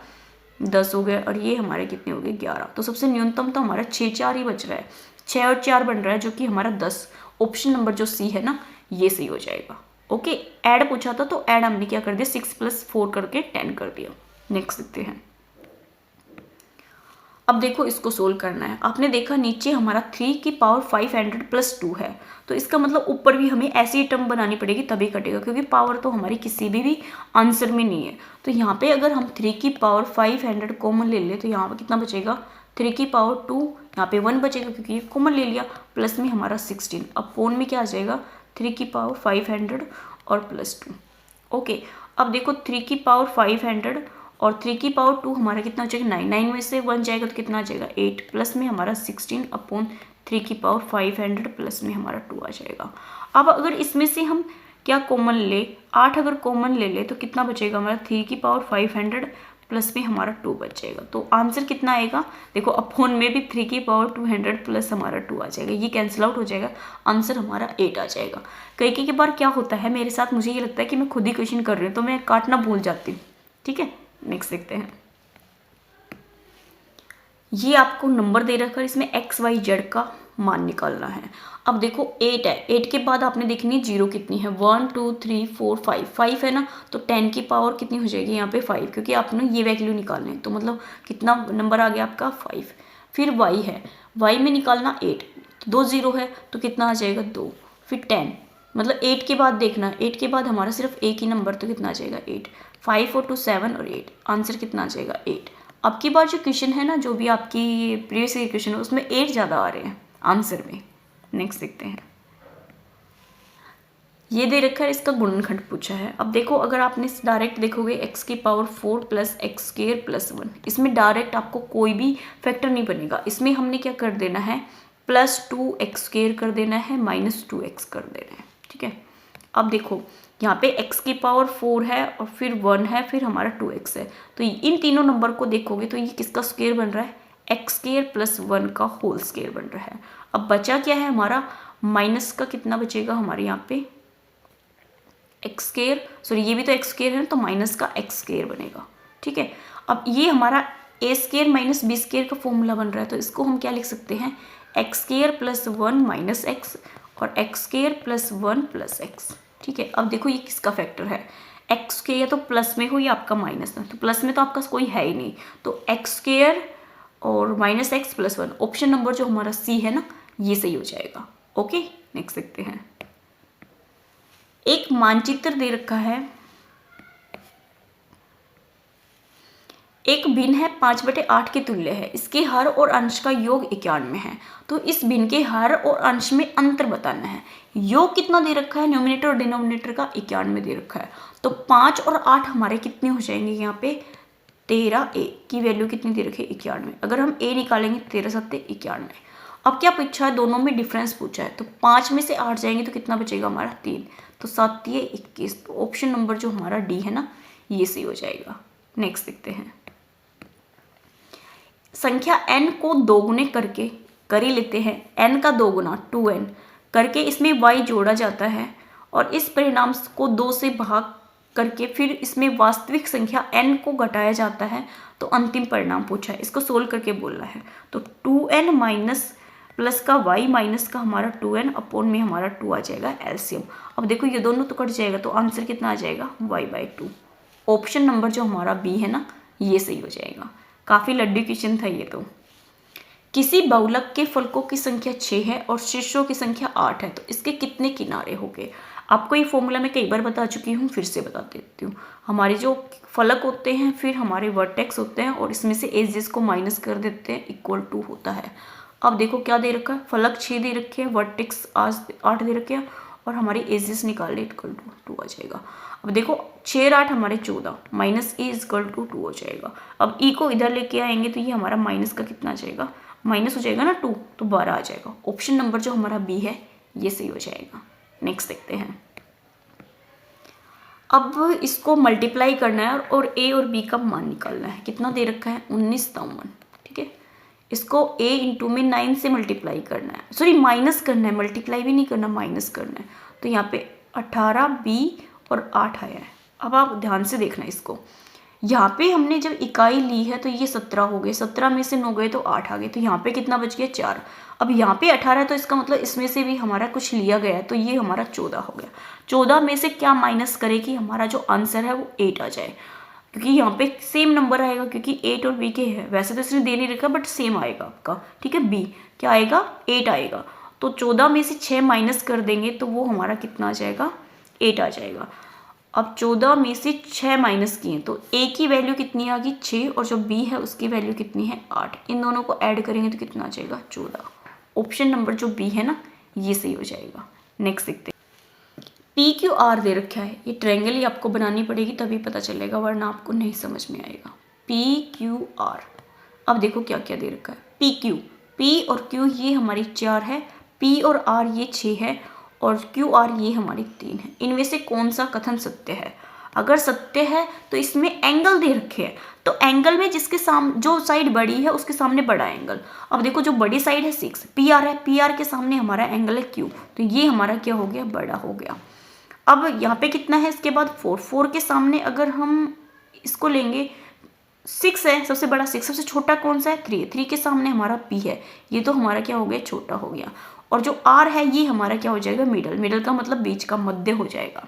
10 हो गया, और ये हमारे कितने हो गए 11। तो सबसे न्यूनतम तो हमारा 6 4 ही बच रहा है, 6 और 4 बन रहा है, जो कि हमारा 10। ऑप्शन नंबर जो सी है ना, ये सही हो जाएगा। ओके, ऐड पूछा था तो ऐड हमने क्या कर दिया, 6 + 4 करके 10 कर दिया। नेक्स्ट देखते हैं। अब देखो इसको सोल्व करना है। आपने देखा नीचे हमारा 3 की पावर 500 + 2 है, तो इसका मतलब ऊपर भी हमें ऐसी टर्म बनानी पड़ेगी तभी कटेगा, क्योंकि पावर तो हमारी किसी भी आंसर में नहीं है। तो यहाँ पे अगर हम 3 की पावर 500 कॉमन ले ले तो यहाँ पे कितना बचेगा, 3 की पावर 2, यहाँ पे 1 बचेगा क्योंकि ये कॉमन ले लिया, प्लस में हमारा 16, अब पोन में क्या आ जाएगा 3 की पावर 500 और +2। ओके, अब देखो 3 की पावर 500 और 3 की पावर 2 हमारा कितना हो जाएगा 9, 9 में से 1 जाएगा तो कितना आ जाएगा 8, प्लस में हमारा 16 अपॉन 3 की पावर 500 प्लस में हमारा 2 आ जाएगा। अब अगर इसमें से हम क्या कॉमन ले, 8 अगर कॉमन ले ले तो कितना बचेगा हमारा 3 की पावर 500 प्लस में हमारा 2 बच जाएगा। तो आंसर कितना आएगा, देखो अपॉन में भी 3 की पावर 200 प्लस हमारा 2 आ जाएगा, ये कैंसिल आउट हो जाएगा, आंसर हमारा 8 आ जाएगा। कई बार क्या होता है मेरे साथ, मुझे ये लगता है कि मैं खुद ही क्वेश्चन कर रही हूँ तो मैं काटना भूल जाती हूँ। ठीक है, नेक्स्ट देखते हैं। ये आपको नंबर दे रखा है, इसमें x y z का मान निकालना है। अब देखो 8 है, 8 के बाद आपने देखनी है जीरो कितनी है, 1 2 3 4 5, 5 है ना, तो 10 की पावर कितनी हो जाएगी यहाँ पे 5, क्योंकि आपने ये वैल्यू निकालनी है, तो मतलब कितना नंबर आ गया आपका 5। फिर y है, y में निकालना 8, 2 0 है तो कितना आ जाएगा 2, फिर 10, मतलब 8 के बाद देखना, 8 के बाद हमारा सिर्फ एक ही नंबर, तो कितना आ जाएगा 8, 5 और 2 7 और 8, आंसर कितना आ जाएगा 8। अब की बार जो क्वेश्चन है ना, जो भी आपकी प्रीवियस क्वेश्चन है उसमें 8 ज़्यादा आ रहे हैं आंसर में। नेक्स्ट देखते हैं। ये दे रखा है, इसका गुणनखंड पूछा है। अब देखो अगर आपने डायरेक्ट देखोगे x की पावर 4 + x² + 1, इसमें डायरेक्ट आपको कोई भी फैक्टर नहीं बनेगा, इसमें हमने क्या कर देना है +2x² कर देना है, -2x कर देना है। ठीक है, अब देखो यहाँ पे x की पावर 4 है और फिर 1 है, फिर हमारा 2x है, तो इन तीनों नंबर को देखोगे तो ये किसका स्क्वायर बन रहा है, x² + 1 का होल स्क्वायर बन रहा है। अब बचा क्या है हमारा, माइनस का कितना बचेगा हमारे यहाँ पे x², सॉरी ये भी तो x² है तो माइनस का x² बनेगा। ठीक है, अब ये हमारा a² - b² का फॉर्मूला बन रहा है, तो इसको हम क्या लिख सकते हैं, x² + 1 - x और x² + 1 + x। ठीक है, अब देखो ये किसका फैक्टर है, x² या तो प्लस में हो या आपका माइनस में, तो प्लस में तो आपका कोई है ही नहीं, तो x² और -x + 1, ऑप्शन नंबर जो हमारा सी है ना, ये सही हो जाएगा। ओके, नेक्स्ट देखते हैं। एक मानचित्र दे रखा है, एक भिन्न है 5/8 के तुल्य है, इसके हर और अंश का योग 91 है। तो इस भिन्न के हर और अंश में अंतर बताना है। योग कितना दे रखा है, न्यूमिनेटर और डिनोमिनेटर का 91 दे रखा है। तो 5 और 8 हमारे कितने हो जाएंगे यहाँ पे, 13a की वैल्यू कितनी दे रखी है, 91। अगर हम a निकालेंगे 13 सत्ते 91। अब क्या पूछा है, दोनों में डिफरेंस पूछा है। तो 5 में से 8 जाएंगे तो कितना बचेगा हमारा, 3। तो 7 21। तो ऑप्शन नंबर जो हमारा डी है ना, ये सही हो जाएगा। नेक्स्ट देखते हैं। संख्या n को 2 गुने करके कर ही लेते हैं, n का 2 गुना 2n करके इसमें y जोड़ा जाता है और इस परिणाम को 2 से भाग करके फिर इसमें वास्तविक संख्या n को घटाया जाता है तो अंतिम परिणाम पूछा है। इसको सोल्व करके बोलना है। तो 2n माइनस प्लस का y माइनस का हमारा 2n अपॉन में हमारा 2 आ जाएगा एलसीएम। अब देखो ये दोनों तो कट जाएगा तो आंसर कितना आ जाएगा, y/2। ऑप्शन नंबर जो हमारा बी है ना, ये सही हो जाएगा। काफ़ी लड्डू क्वेश्चन था ये तो। किसी बहुलक के फलकों की संख्या 6 है और शीर्षों की संख्या 8 है, तो इसके कितने किनारे होंगे। आपको ये फॉर्मूला मैं कई बार बता चुकी हूँ, फिर से बता देती हूँ। हमारे जो फलक होते हैं फिर हमारे वर्टेक्स होते हैं और इसमें से एजेस को माइनस कर देते हैं, इक्वल टू होता है। अब देखो क्या दे रखा है, फलक 6 दे रखे हैं, वर्टेक्स 8 दे रखे हैं और हमारी एजेस निकाल ले, इक्वल टू 2 आ जाएगा। अब देखो 6 और 8 हमारे 14 माइनस ए इक्वल टू 2 हो जाएगा। अब ई को इधर लेके आएंगे तो ये हमारा माइनस का कितना आ जाएगा, माइनस हो जाएगा ना 2, तो 12 आ जाएगा। ऑप्शन नंबर जो हमारा बी है ये सही हो जाएगा। नेक्स्ट देखते हैं। अब इसको मल्टीप्लाई करना है और ए और बी का मान निकालना है। कितना दे रखा है, 1953। ठीक है, इसको a इंटू में 9 से मल्टीप्लाई करना है, सॉरी माइनस करना है, मल्टीप्लाई भी नहीं करना, माइनस करना है। तो यहाँ पे 18b और 8 आया है। अब आप ध्यान से देखना इसको, यहाँ पे हमने जब इकाई ली है तो ये 17 हो गए, 17 में से 9 गए तो 8 आ गए, तो यहाँ पे कितना बच गया, 4। अब यहाँ पे 18 है तो इसका मतलब इसमें से भी हमारा कुछ लिया गया है, तो ये हमारा 14 हो गया। 14 में से क्या माइनस करे कि हमारा जो आंसर है वो 8 आ जाए, क्योंकि यहाँ पे सेम नंबर आएगा, क्योंकि 8 और b के है। वैसे तो इसने दे नहीं रखा बट सेम आएगा आपका। ठीक है, b क्या आएगा, 8 आएगा। तो 14 में से 6 माइनस कर देंगे तो वो हमारा कितना आ जाएगा, 8 आ जाएगा। अब 14 में से 6 माइनस किए तो a की वैल्यू कितनी आ गई, 6, और जो b है उसकी वैल्यू कितनी है, 8। इन दोनों को ऐड करेंगे तो कितना आ जाएगा, 14। ऑप्शन नंबर जो b है ना, ये सही हो जाएगा। नेक्स्ट देखते हैं। PQR दे रखा है, ये ट्रायंगल ही आपको बनानी पड़ेगी तभी पता चलेगा, वरना आपको नहीं समझ में आएगा। PQR, अब देखो क्या क्या दे रखा है। PQ, P और Q ये हमारी 4 है, P और R ये 6 है और QR ये हमारी 3 है। इनमें से कौन सा कथन सत्य है। अगर सत्य है तो इसमें एंगल दे रखे हैं, तो एंगल में जिसके सामने जो साइड बड़ी है उसके सामने बड़ा एंगल। अब देखो जो बड़ी साइड है 6, PR है, PR के सामने हमारा एंगल है Q, तो ये हमारा क्या हो गया, बड़ा हो गया। अब यहाँ पे कितना है, इसके बाद 4 के सामने अगर हम इसको लेंगे 6 है, सबसे बड़ा 6, सबसे छोटा कौन सा है, 3 के सामने हमारा P है, ये तो हमारा क्या हो गया, छोटा हो गया। और जो R है ये हमारा क्या हो जाएगा, मिडल का मतलब बीच का, मध्य हो जाएगा।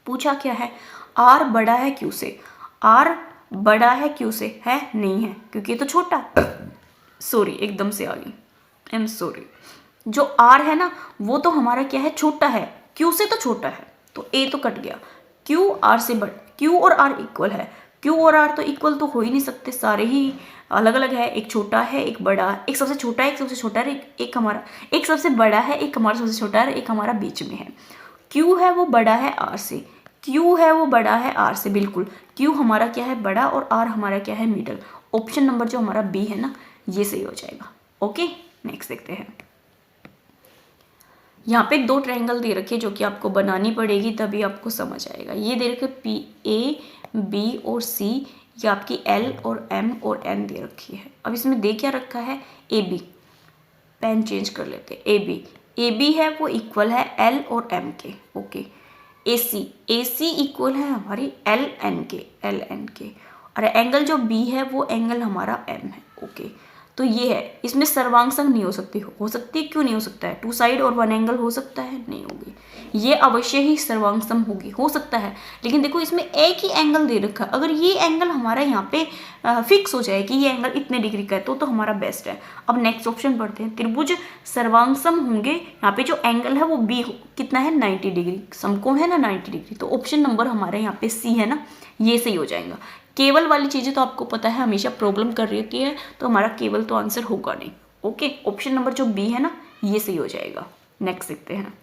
पूछा क्या है, R बड़ा है Q से, R बड़ा है Q से, है नहीं है क्योंकि ये तो छोटा, सॉरी एकदम से आ गई, आई एम सॉरी। जो R है ना वो तो हमारा क्या है, छोटा है, Q से तो छोटा है, तो A तो कट गया। Q R से बड़ा, Q और R इक्वल है, Q और R तो इक्वल तो हो ही नहीं सकते, सारे ही अलग अलग है, एक छोटा है एक बड़ा, एक सबसे छोटा है एक सबसे छोटा है, एक हमारा, एक सबसे बड़ा है एक हमारा सबसे छोटा है, एक हमारा बीच में है। Q है वो बड़ा है R से, Q है वो बड़ा है R से, बिल्कुल Q हमारा क्या है, बड़ा, और R हमारा क्या है, मिडल। ऑप्शन नंबर जो हमारा B है ना, ये सही हो जाएगा। ओके, नेक्स्ट देखते हैं। यहाँ पे 2 ट्रायंगल दे रखे जो कि आपको बनानी पड़ेगी तभी आपको समझ आएगा। ये दे रखे PA B और C, ये आपकी L और M और N दे रखी है। अब इसमें दे क्या रखा है, AB, पेन चेंज कर लेते हैं। AB है वो इक्वल है L और M के। ओके, AC इक्वल है हमारी LN के, और एंगल जो B है वो एंगल हमारा M है। ओके, तो ये है, इसमें सर्वांग संग नहीं हो सकती, हो सकती है, क्यों नहीं हो सकता है, 2 साइड और 1 एंगल हो सकता है, नहीं होगी, ये अवश्य ही सर्वांग सम होगी, हो सकता है। लेकिन देखो इसमें एक ही एंगल दे रखा है, अगर ये एंगल हमारा यहाँ पे फिक्स हो जाए कि ये एंगल इतने डिग्री का है तो हमारा बेस्ट है। अब नेक्स्ट ऑप्शन पढ़ते हैं। त्रिभुज सर्वांग सम होंगे, यहाँ पे जो एंगल है वो B कितना है, 90 डिग्री, समकोण है ना 90 डिग्री, तो ऑप्शन नंबर हमारे यहाँ पे C है ना, ये सही हो जाएगा। केवल वाली चीज़ें तो आपको पता है हमेशा प्रॉब्लम कर रही होती है, तो हमारा केवल तो आंसर होगा नहीं। ओके, ऑप्शन नंबर जो बी है ना ये सही हो जाएगा। नेक्स्ट देखते हैं।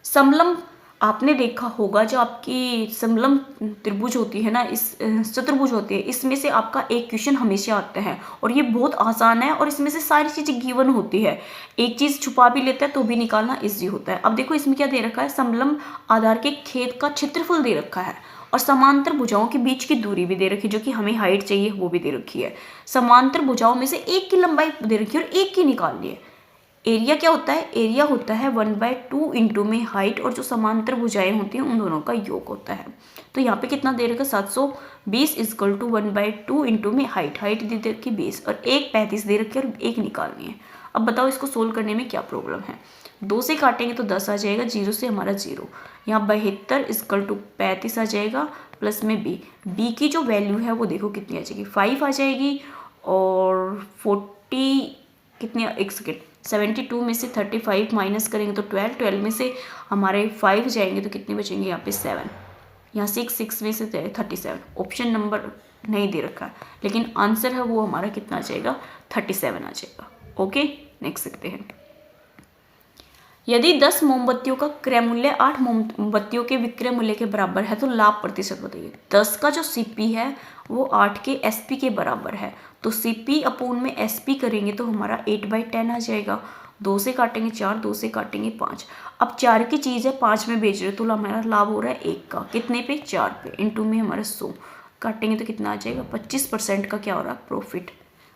समलम, आपने देखा होगा जो आपकी समलम त्रिभुज होती है ना, इस चतुर्भुज होती है, इसमें से आपका एक क्वेश्चन हमेशा आता है और ये बहुत आसान है और इसमें से सारी चीज़ें गिवन होती है। एक चीज़ छुपा भी लेता है तो भी निकालना इजी होता है। अब देखो इसमें क्या दे रखा है, समलम आधार के खेत का क्षेत्रफल दे रखा है और समांतर भुजाओं के बीच की दूरी भी दे रखी है, जो कि हमें हाइट चाहिए वो भी दे रखी है। समांतर भुजाओं में से एक की लंबाई दे रखी है और एक की निकालनी है। एरिया क्या होता है, एरिया होता है 1/2 इंटू में हाइट और जो समांतर भुजाएं होती हैं उन दोनों का योग होता है। तो यहाँ पे कितना दे रखा है, 720 इजकल टू 1/2 इंटू में हाइट, हाइट दे रखी 20 और एक 35 दे रखी है और एक निकालनी है। अब बताओ इसको सोल्व करने में क्या प्रॉब्लम है। 2 से काटेंगे तो 10 आ जाएगा, 0 से हमारा 0, यहाँ 72 इजकल टू 35 आ जाएगा, प्लस में बी की जो वैल्यू है वो देखो कितनी आ जाएगी, 5 आ जाएगी और 40 कितनी, एक सेकेंड, 72 में से 35 माइनस करेंगे तो 12, 12 में से हमारे 5 जाएंगे तो कितने बचेंगे यहाँ पे 7, यहाँ 6 में से 37। ऑप्शन नंबर नहीं दे रखा है लेकिन आंसर है वो हमारा कितना आ जाएगा, 37 आ जाएगा। ओके, नेक्स्ट देखते हैं। यदि 10 मोमबत्तियों का क्रय मूल्य 8 मोमबत्तियों के विक्रय मूल्य के बराबर है तो लाभ प्रतिशत बताइए। 10 का जो सीपी है वो 8 के एसपी के बराबर है, तो सीपी अपोन में एसपी करेंगे तो हमारा 8/10 आ जाएगा। 2 से काटेंगे 4, 2 से काटेंगे 5। अब 4 की चीज़ है 5 में बेच रहे तो हमारा लाभ हो रहा है 1 का, कितने पे, 4 पे, इंटू में हमारा 100 काटेंगे तो कितना आ जाएगा, 25% का क्या हो रहा है, प्रॉफिट।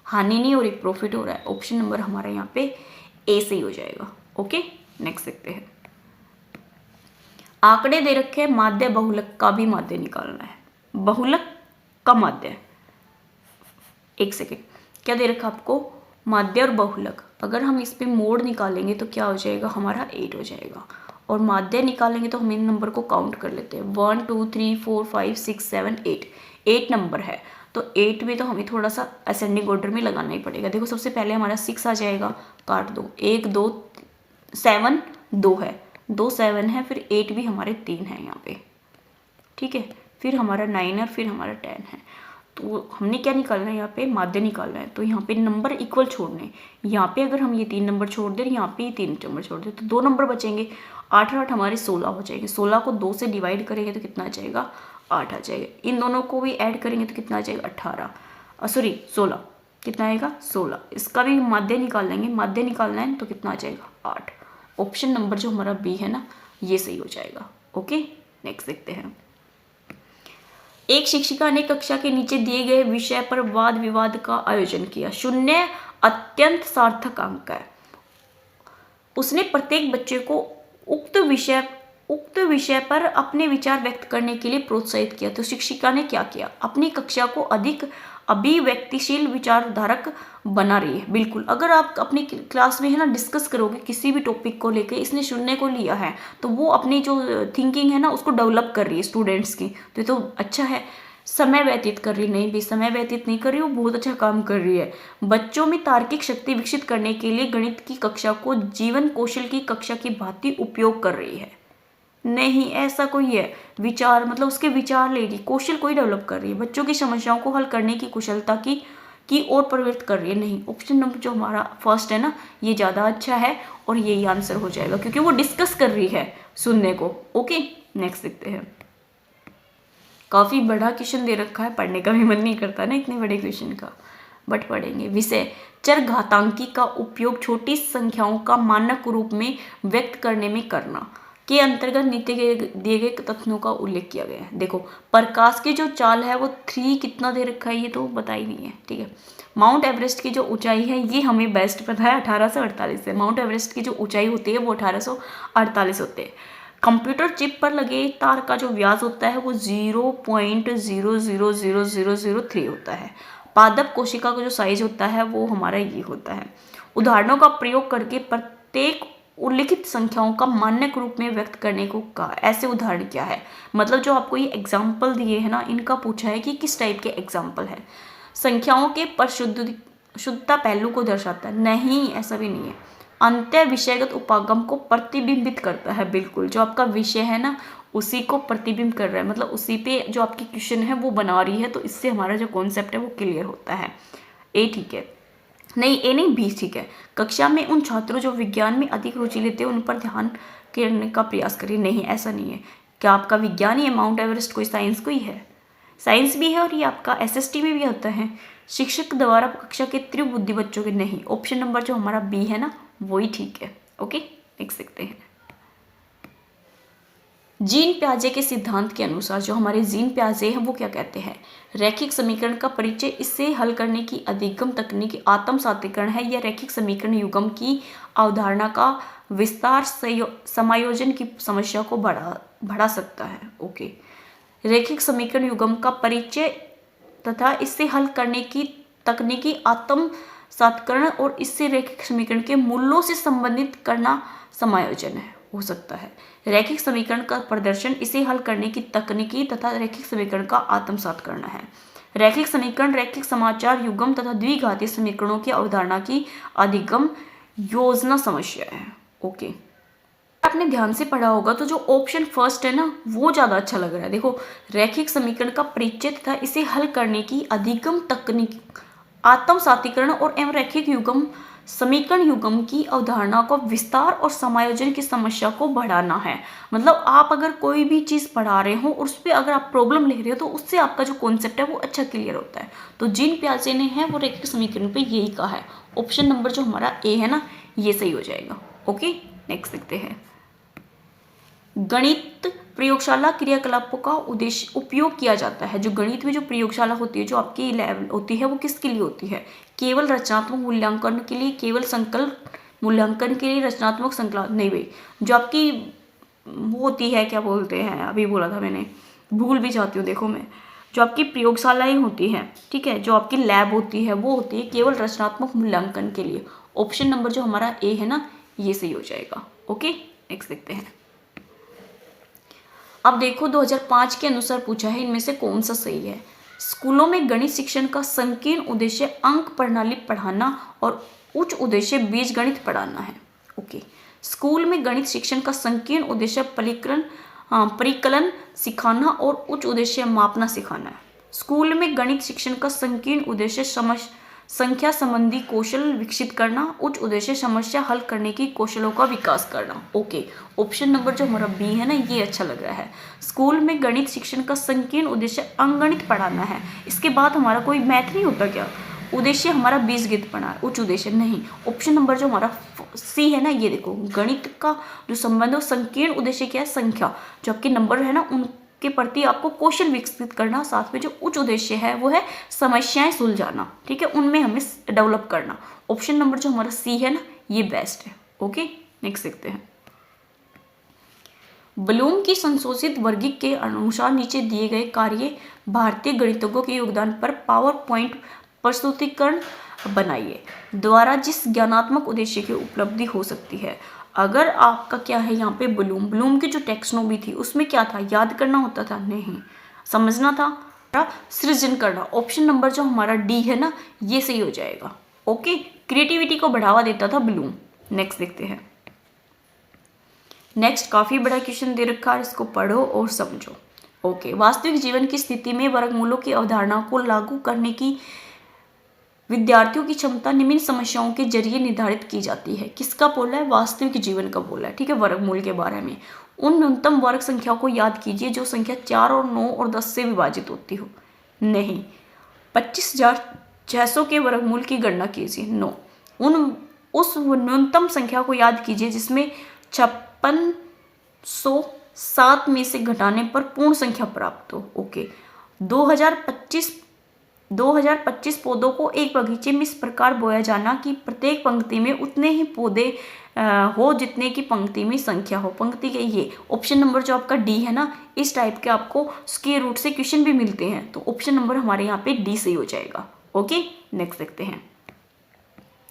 हानि नहीं हो रही, प्रॉफिट हो रहा है। ऑप्शन नंबर हमारा यहाँ पे ए सही हो जाएगा। ओके, नेक्स्ट देखते हैं। आंकड़े दे रखे हैं, माध्य बहुलक का भी माध्य निकालना है। बहुलक का माध्य, एक सेकेंड, क्या दे रखा आपको, माध्य और बहुलक। अगर हम इस पे मोड निकालेंगे तो क्या हो जाएगा, हमारा 8 हो जाएगा और माध्य निकालेंगे तो हम इन नंबर को काउंट कर लेते हैं, 1 2 3 4 5 6 7 8, 8 नंबर है तो 8 में तो हमें थोड़ा सा असेंडिंग ऑर्डर में लगाना ही पड़ेगा। देखो सबसे पहले हमारा 6 आ जाएगा, काट दो, 1 2 7 2 है, 2 7 है, फिर 8 भी हमारे 3 है यहाँ पे, ठीक है, फिर हमारा 9 है, फिर हमारा 10 है। तो हमने क्या निकालना है, यहाँ पे माध्य निकालना है, तो यहाँ पे नंबर इक्वल छोड़ने, यहाँ पे अगर हम ये 3 नंबर छोड़ दें, यहाँ पे ये 3 नंबर छोड़ दें तो 2 नंबर बचेंगे, 8 और 8 हमारे 16 हो जाएंगे। 16 को 2 से डिवाइड करेंगे तो कितना आ जाएगा, 8 आ जाएगा। इन दोनों को भी ऐड करेंगे तो कितना आ जाएगा, 18, सॉरी 16, कितना आएगा 16। इसका भी माध्य निकाल लेंगे, माध्य निकालना है तो कितना आ जाएगा, 8। ऑप्शन नंबर जो हमारा बी है ना ये सही हो जाएगा। ओके, नेक्स्ट देखते हैं। एक शिक्षिका ने कक्षा के नीचे दिए गए विषय पर वाद विवाद का आयोजन किया। 0 अत्यंत सार्थक अंक है। उसने प्रत्येक बच्चे को उक्त विषय पर अपने विचार व्यक्त करने के लिए प्रोत्साहित किया। तो शिक्षिका ने क्या किया, अपनी कक्षा को अधिक अभिव्यक्तिशील विचारधारक बना रही है। बिल्कुल, अगर आप अपनी क्लास में है ना डिस्कस करोगे किसी भी टॉपिक को लेके, इसने 0 को लिया है तो वो अपनी जो थिंकिंग है ना उसको डेवलप कर रही है स्टूडेंट्स की, तो ये तो अच्छा है। समय व्यतीत कर रही, नहीं भी समय व्यतीत नहीं कर रही, वो बहुत अच्छा काम कर रही है। बच्चों में तार्किक शक्ति विकसित करने के लिए गणित की कक्षा को जीवन कौशल की कक्षा की भांति उपयोग कर रही है। नहीं, ऐसा कोई है, विचार मतलब उसके विचार ले रही, कौशल कोई डेवलप कर रही है, बच्चों की समस्याओं को हल करने की कुशलता की ओर प्रवृत्त कर रही है। नहीं, ऑप्शन नंबर जो हमारा फर्स्ट है ना ये ज़्यादा अच्छा है और यही आंसर हो जाएगा क्योंकि वो डिस्कस कर रही है सुनने को। ओके, नेक्स्ट देखते हैं। काफ़ी बड़ा क्वेश्चन दे रखा है, पढ़ने का भी मन नहीं करता ना इतने बड़े क्वेश्चन का, बट पढ़ेंगे। विषय चरघातांकी का उपयोग छोटी संख्याओं का मानक रूप में व्यक्त करने में करना के अंतर्गत नीचे दिए गए तथ्यों का उल्लेख किया गया है। देखो प्रकाश की जो चाल है वो 3 कितना दे रखा है ये तो पता ही नहीं है, ठीक है। माउंट एवरेस्ट की जो ऊंचाई है ये हमें बेस्ट पता है, 1848 है। माउंट एवरेस्ट की जो ऊंचाई होती है वो 1848 होते हैं। कंप्यूटर चिप पर लगे तार का जो व्यास होता है वो 0.000003 होता है। पादप कोशिका का जो साइज होता है वो हमारा ये होता है। उदाहरणों का प्रयोग करके प्रत्येक उल्लिखित संख्याओं का मानक रूप में व्यक्त करने को कहा। ऐसे उदाहरण क्या है, मतलब जो आपको ये एग्जाम्पल दिए है ना इनका पूछा है कि किस टाइप के एग्जाम्पल है। संख्याओं के शुद्धता पहलू को दर्शाता है, नहीं ऐसा भी नहीं है। अंत्य विषयगत उपागम को प्रतिबिंबित करता है। बिल्कुल, जो आपका विषय है ना उसी को प्रतिबिंब कर रहा है, मतलब उसी पे जो आपकी क्वेश्चन है वो बना रही है, तो इससे हमारा जो कॉन्सेप्ट है वो क्लियर होता है। ए ठीक है, नहीं ए नहीं बी ठीक है। कक्षा में उन छात्रों जो विज्ञान में अधिक रुचि लेते हैं उन पर ध्यान करने का प्रयास करिए। नहीं, ऐसा नहीं है। क्या आपका विज्ञान ही है, माउंट एवरेस्ट कोई साइंस कोई है? साइंस भी है और ये आपका एसएसटी में भी होता है। शिक्षक द्वारा कक्षा के तीव्र बुद्धि बच्चों के नहीं। ऑप्शन नंबर जो हमारा बी है ना वही ठीक है। ओके, देख सकते हैं। जीन प्याजे के सिद्धांत के अनुसार जो हमारे जीन प्याजे हैं वो क्या कहते हैं? रैखिक समीकरण का परिचय, इससे हल करने की अधिगम तकनीक आत्म सातीकरण है या रैखिक समीकरण युग्म की अवधारणा का विस्तार समायोजन की समस्या को बढ़ा सकता है। ओके, रैखिक समीकरण युग्म का परिचय तथा इससे हल करने की तकनीकी आत्म सातीकरण और इससे रैखिक समीकरण के मूल्यों से संबंधित करना समायोजन है, हो सकता है। रैखिक समीकरण का प्रदर्शन, इसे हल करने की तकनीकी तथा रैखिक समीकरण का आत्मसात करना है। रैखिक समीकरण रैखिक समाचार युग्म तथा द्विघातीय समीकरणों की अवधारणा की अधिगम योजना समस्या है। ओके, आपने ध्यान से पढ़ा होगा तो जो ऑप्शन फर्स्ट है ना वो ज़्यादा अच्छा लग रहा है। देखो, रैखिक समीकरण का परिचय तथा इसे हल करने की अधिगम तकनीक आत्म सातीकरण और एवं रैखिक युग्म समीकरण युग्म की अवधारणा को विस्तार और समायोजन की समस्या को बढ़ाना है। मतलब आप अगर कोई भी चीज़ पढ़ा रहे हो और उस पर अगर आप प्रॉब्लम लिख रहे हो तो उससे आपका जो कॉन्सेप्ट है वो अच्छा क्लियर होता है। तो जीन प्याजे ने है वो रैखिक समीकरण पे यही कहा है। ऑप्शन नंबर जो हमारा ए है ना ये सही हो जाएगा। ओके, नेक्स्ट देखते हैं। गणित प्रयोगशाला क्रियाकलापों का उद्देश्य उपयोग किया जाता है। जो गणित में जो प्रयोगशाला होती है, जो आपकी लैब होती है, वो किसके लिए होती है? केवल रचनात्मक मूल्यांकन के लिए, केवल संकल्प मूल्यांकन के लिए, रचनात्मक संकलन नहीं भाई। जो आपकी वो होती है, क्या बोलते हैं, अभी बोला था मैंने, भूल भी जाती हूँ देखो मैं। जो आपकी प्रयोगशालाएं होती हैं, ठीक है, जो आपकी लैब होती है वो होती है केवल रचनात्मक मूल्यांकन के लिए। ऑप्शन नंबर जो हमारा ए है ना ये सही हो जाएगा। ओके, नेक्स्ट देखते हैं। अब देखो 2005 के अनुसार पूछा है इनमें से कौन सा सही है? स्कूलों में गणित शिक्षण का संकीर्ण उद्देश्य अंक प्रणाली पढ़ाना और उच्च उद्देश्य बीजगणित पढ़ाना है। ओके, स्कूल में गणित शिक्षण का संकीर्ण उद्देश्य परिकलन सिखाना और उच्च उद्देश्य मापना सिखाना है। स्कूल में गणित शिक्षण का संकीर्ण उद्देश्य संख्या संबंधी कौशल विकसित करना, उच्च उद्देश्य समस्या हल करने की कौशलों का विकास करना। ओके, ऑप्शन नंबर जो हमारा बी है ना ये अच्छा लग रहा है। स्कूल में गणित शिक्षण का संकीर्ण उद्देश्य अंकगणित पढ़ाना है। इसके बाद हमारा कोई मैथ नहीं होता क्या? उद्देश्य हमारा बीजगणित पढ़ना है, उच्च उद्देश्य नहीं। ऑप्शन नंबर जो हमारा सी है ना ये देखो, गणित का जो संबंध है संकीर्ण उद्देश्य क्या है? संख्या। जो आपके नंबर है ना उनके प्रति आपको कौशल विकसित करना, साथ में जो उच्च उद्देश्य है वो है समस्याएं सुलझाना, ठीक है, उनमें हमें डेवलप करना। ऑप्शन नंबर जो हमारा सी है ना ये बेस्ट है। ओके, नेक्स्ट देखते हैं। ब्लूम की संशोधित वर्गीक के अनुसार नीचे दिए गए कार्य भारतीय गणितज्ञों के योगदान पर पावर पॉइंट प्रस्तुतिकरण बनाइए द्वारा जिस ज्ञानात्मक उद्देश्य की उपलब्धि हो सकती है। अगर आपका क्या है यहाँ पे ब्लूम की जो टेक्सोनोमी थी उसमें क्या था? याद करना होता था? नहीं, समझना था, सृजन करना। ऑप्शन नंबर जो हमारा डी है ना ये सही हो जाएगा। ओके, क्रिएटिविटी को बढ़ावा देता था ब्लूम। नेक्स्ट देखते हैं। नेक्स्ट काफी बड़ा क्वेश्चन दे रखा है, इसको पढ़ो और समझो। ओके, वास्तविक जीवन की स्थिति में वर्गमूलों की अवधारणा को लागू करने की विद्यार्थियों की क्षमता निम्न समस्याओं के जरिए निर्धारित की जाती है। किसका बोला है? वास्तविक जीवन का बोला है, ठीक है, वर्गमूल के बारे में। उन न्यूनतम वर्ग संख्या को याद कीजिए जो संख्या 4 और 9 और 10 से विभाजित होती हो। नहीं, 25,600 के वर्गमूल की गणना कीजिए। नो, उस न्यूनतम संख्या को याद कीजिए जिसमें 5607 में से घटाने पर पूर्ण संख्या प्राप्त हो। ओके, 2025 पौधों को एक बगीचे में इस प्रकार बोया जाना कि प्रत्येक पंक्ति में उतने ही पौधे हो जितने की पंक्ति में संख्या हो। पंक्ति के ये ऑप्शन नंबर जो आपका डी है ना, इस टाइप के आपको स्क्वायर रूट से क्वेश्चन भी मिलते हैं, तो ऑप्शन नंबर हमारे यहाँ पे डी सही हो जाएगा। ओके, नेक्स्ट देखते हैं।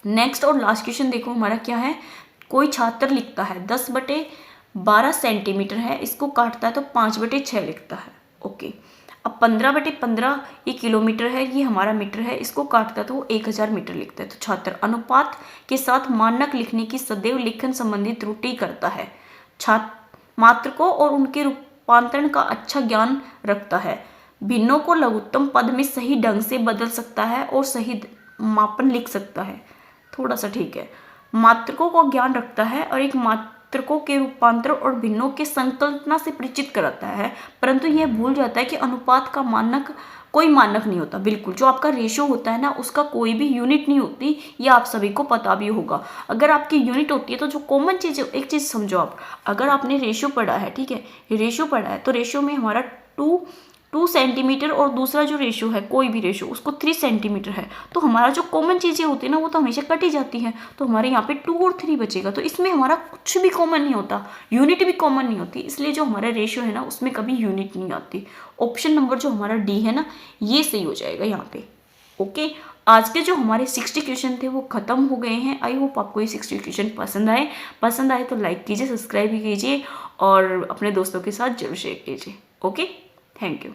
नेक्स्ट और लास्ट क्वेश्चन देखो हमारा क्या है। कोई छात्र लिखता है 10/12 सेंटीमीटर है, इसको काटता है तो 5/6 लिखता है। ओके, अब 15/15 ये किलोमीटर है, ये हमारा मीटर है, इसको काटता है तो वो 1000 मीटर लिखता है। तो छात्र अनुपात के साथ मानक लिखने की सदैव लेखन संबंधी त्रुटि करता है। छात्र मात्रकों और उनके रूपांतरण का अच्छा ज्ञान रखता है। भिन्नों को लघुत्तम पद में सही ढंग से बदल सकता है और सही मापन लिख सकता है। थोड़ा सा ठीक है, मात्रकों का ज्ञान रखता है और एक मात्रकों के रूपांतर और भिन्नों के संकल्पना से परिचित कराता है, परंतु यह भूल जाता है कि अनुपात का मानक कोई मानक नहीं होता। बिल्कुल, जो आपका रेशो होता है ना, उसका कोई भी यूनिट नहीं होती, ये आप सभी को पता भी होगा। अगर आपकी यूनिट होती है तो जो कॉमन चीज़, एक चीज़ समझो आप, अगर आपने रेशो पढ़ा है, ठीक है, रेशो पढ़ा है, तो रेशो में हमारा 2 सेंटीमीटर और दूसरा जो रेशो है, कोई भी रेशो, उसको 3 सेंटीमीटर है, तो हमारा जो कॉमन चीज़ें होती है ना, वो तो हमेशा कटी जाती हैं, तो हमारे यहाँ पे 2 और 3 बचेगा। तो इसमें हमारा कुछ भी कॉमन नहीं होता, यूनिट भी कॉमन नहीं होती, इसलिए जो हमारा रेशो है ना, उसमें कभी यूनिट नहीं आती। ऑप्शन नंबर जो हमारा डी है ना, ये सही हो जाएगा यहाँ पे। ओके, आज के जो हमारे 60 क्वेश्चन थे वो खत्म हो गए हैं। आई होप आपको ये 60 क्वेश्चन पसंद आए तो लाइक कीजिए, सब्सक्राइब भी कीजिए और अपने दोस्तों के साथ जरूर शेयर कीजिए। Okay, thank you.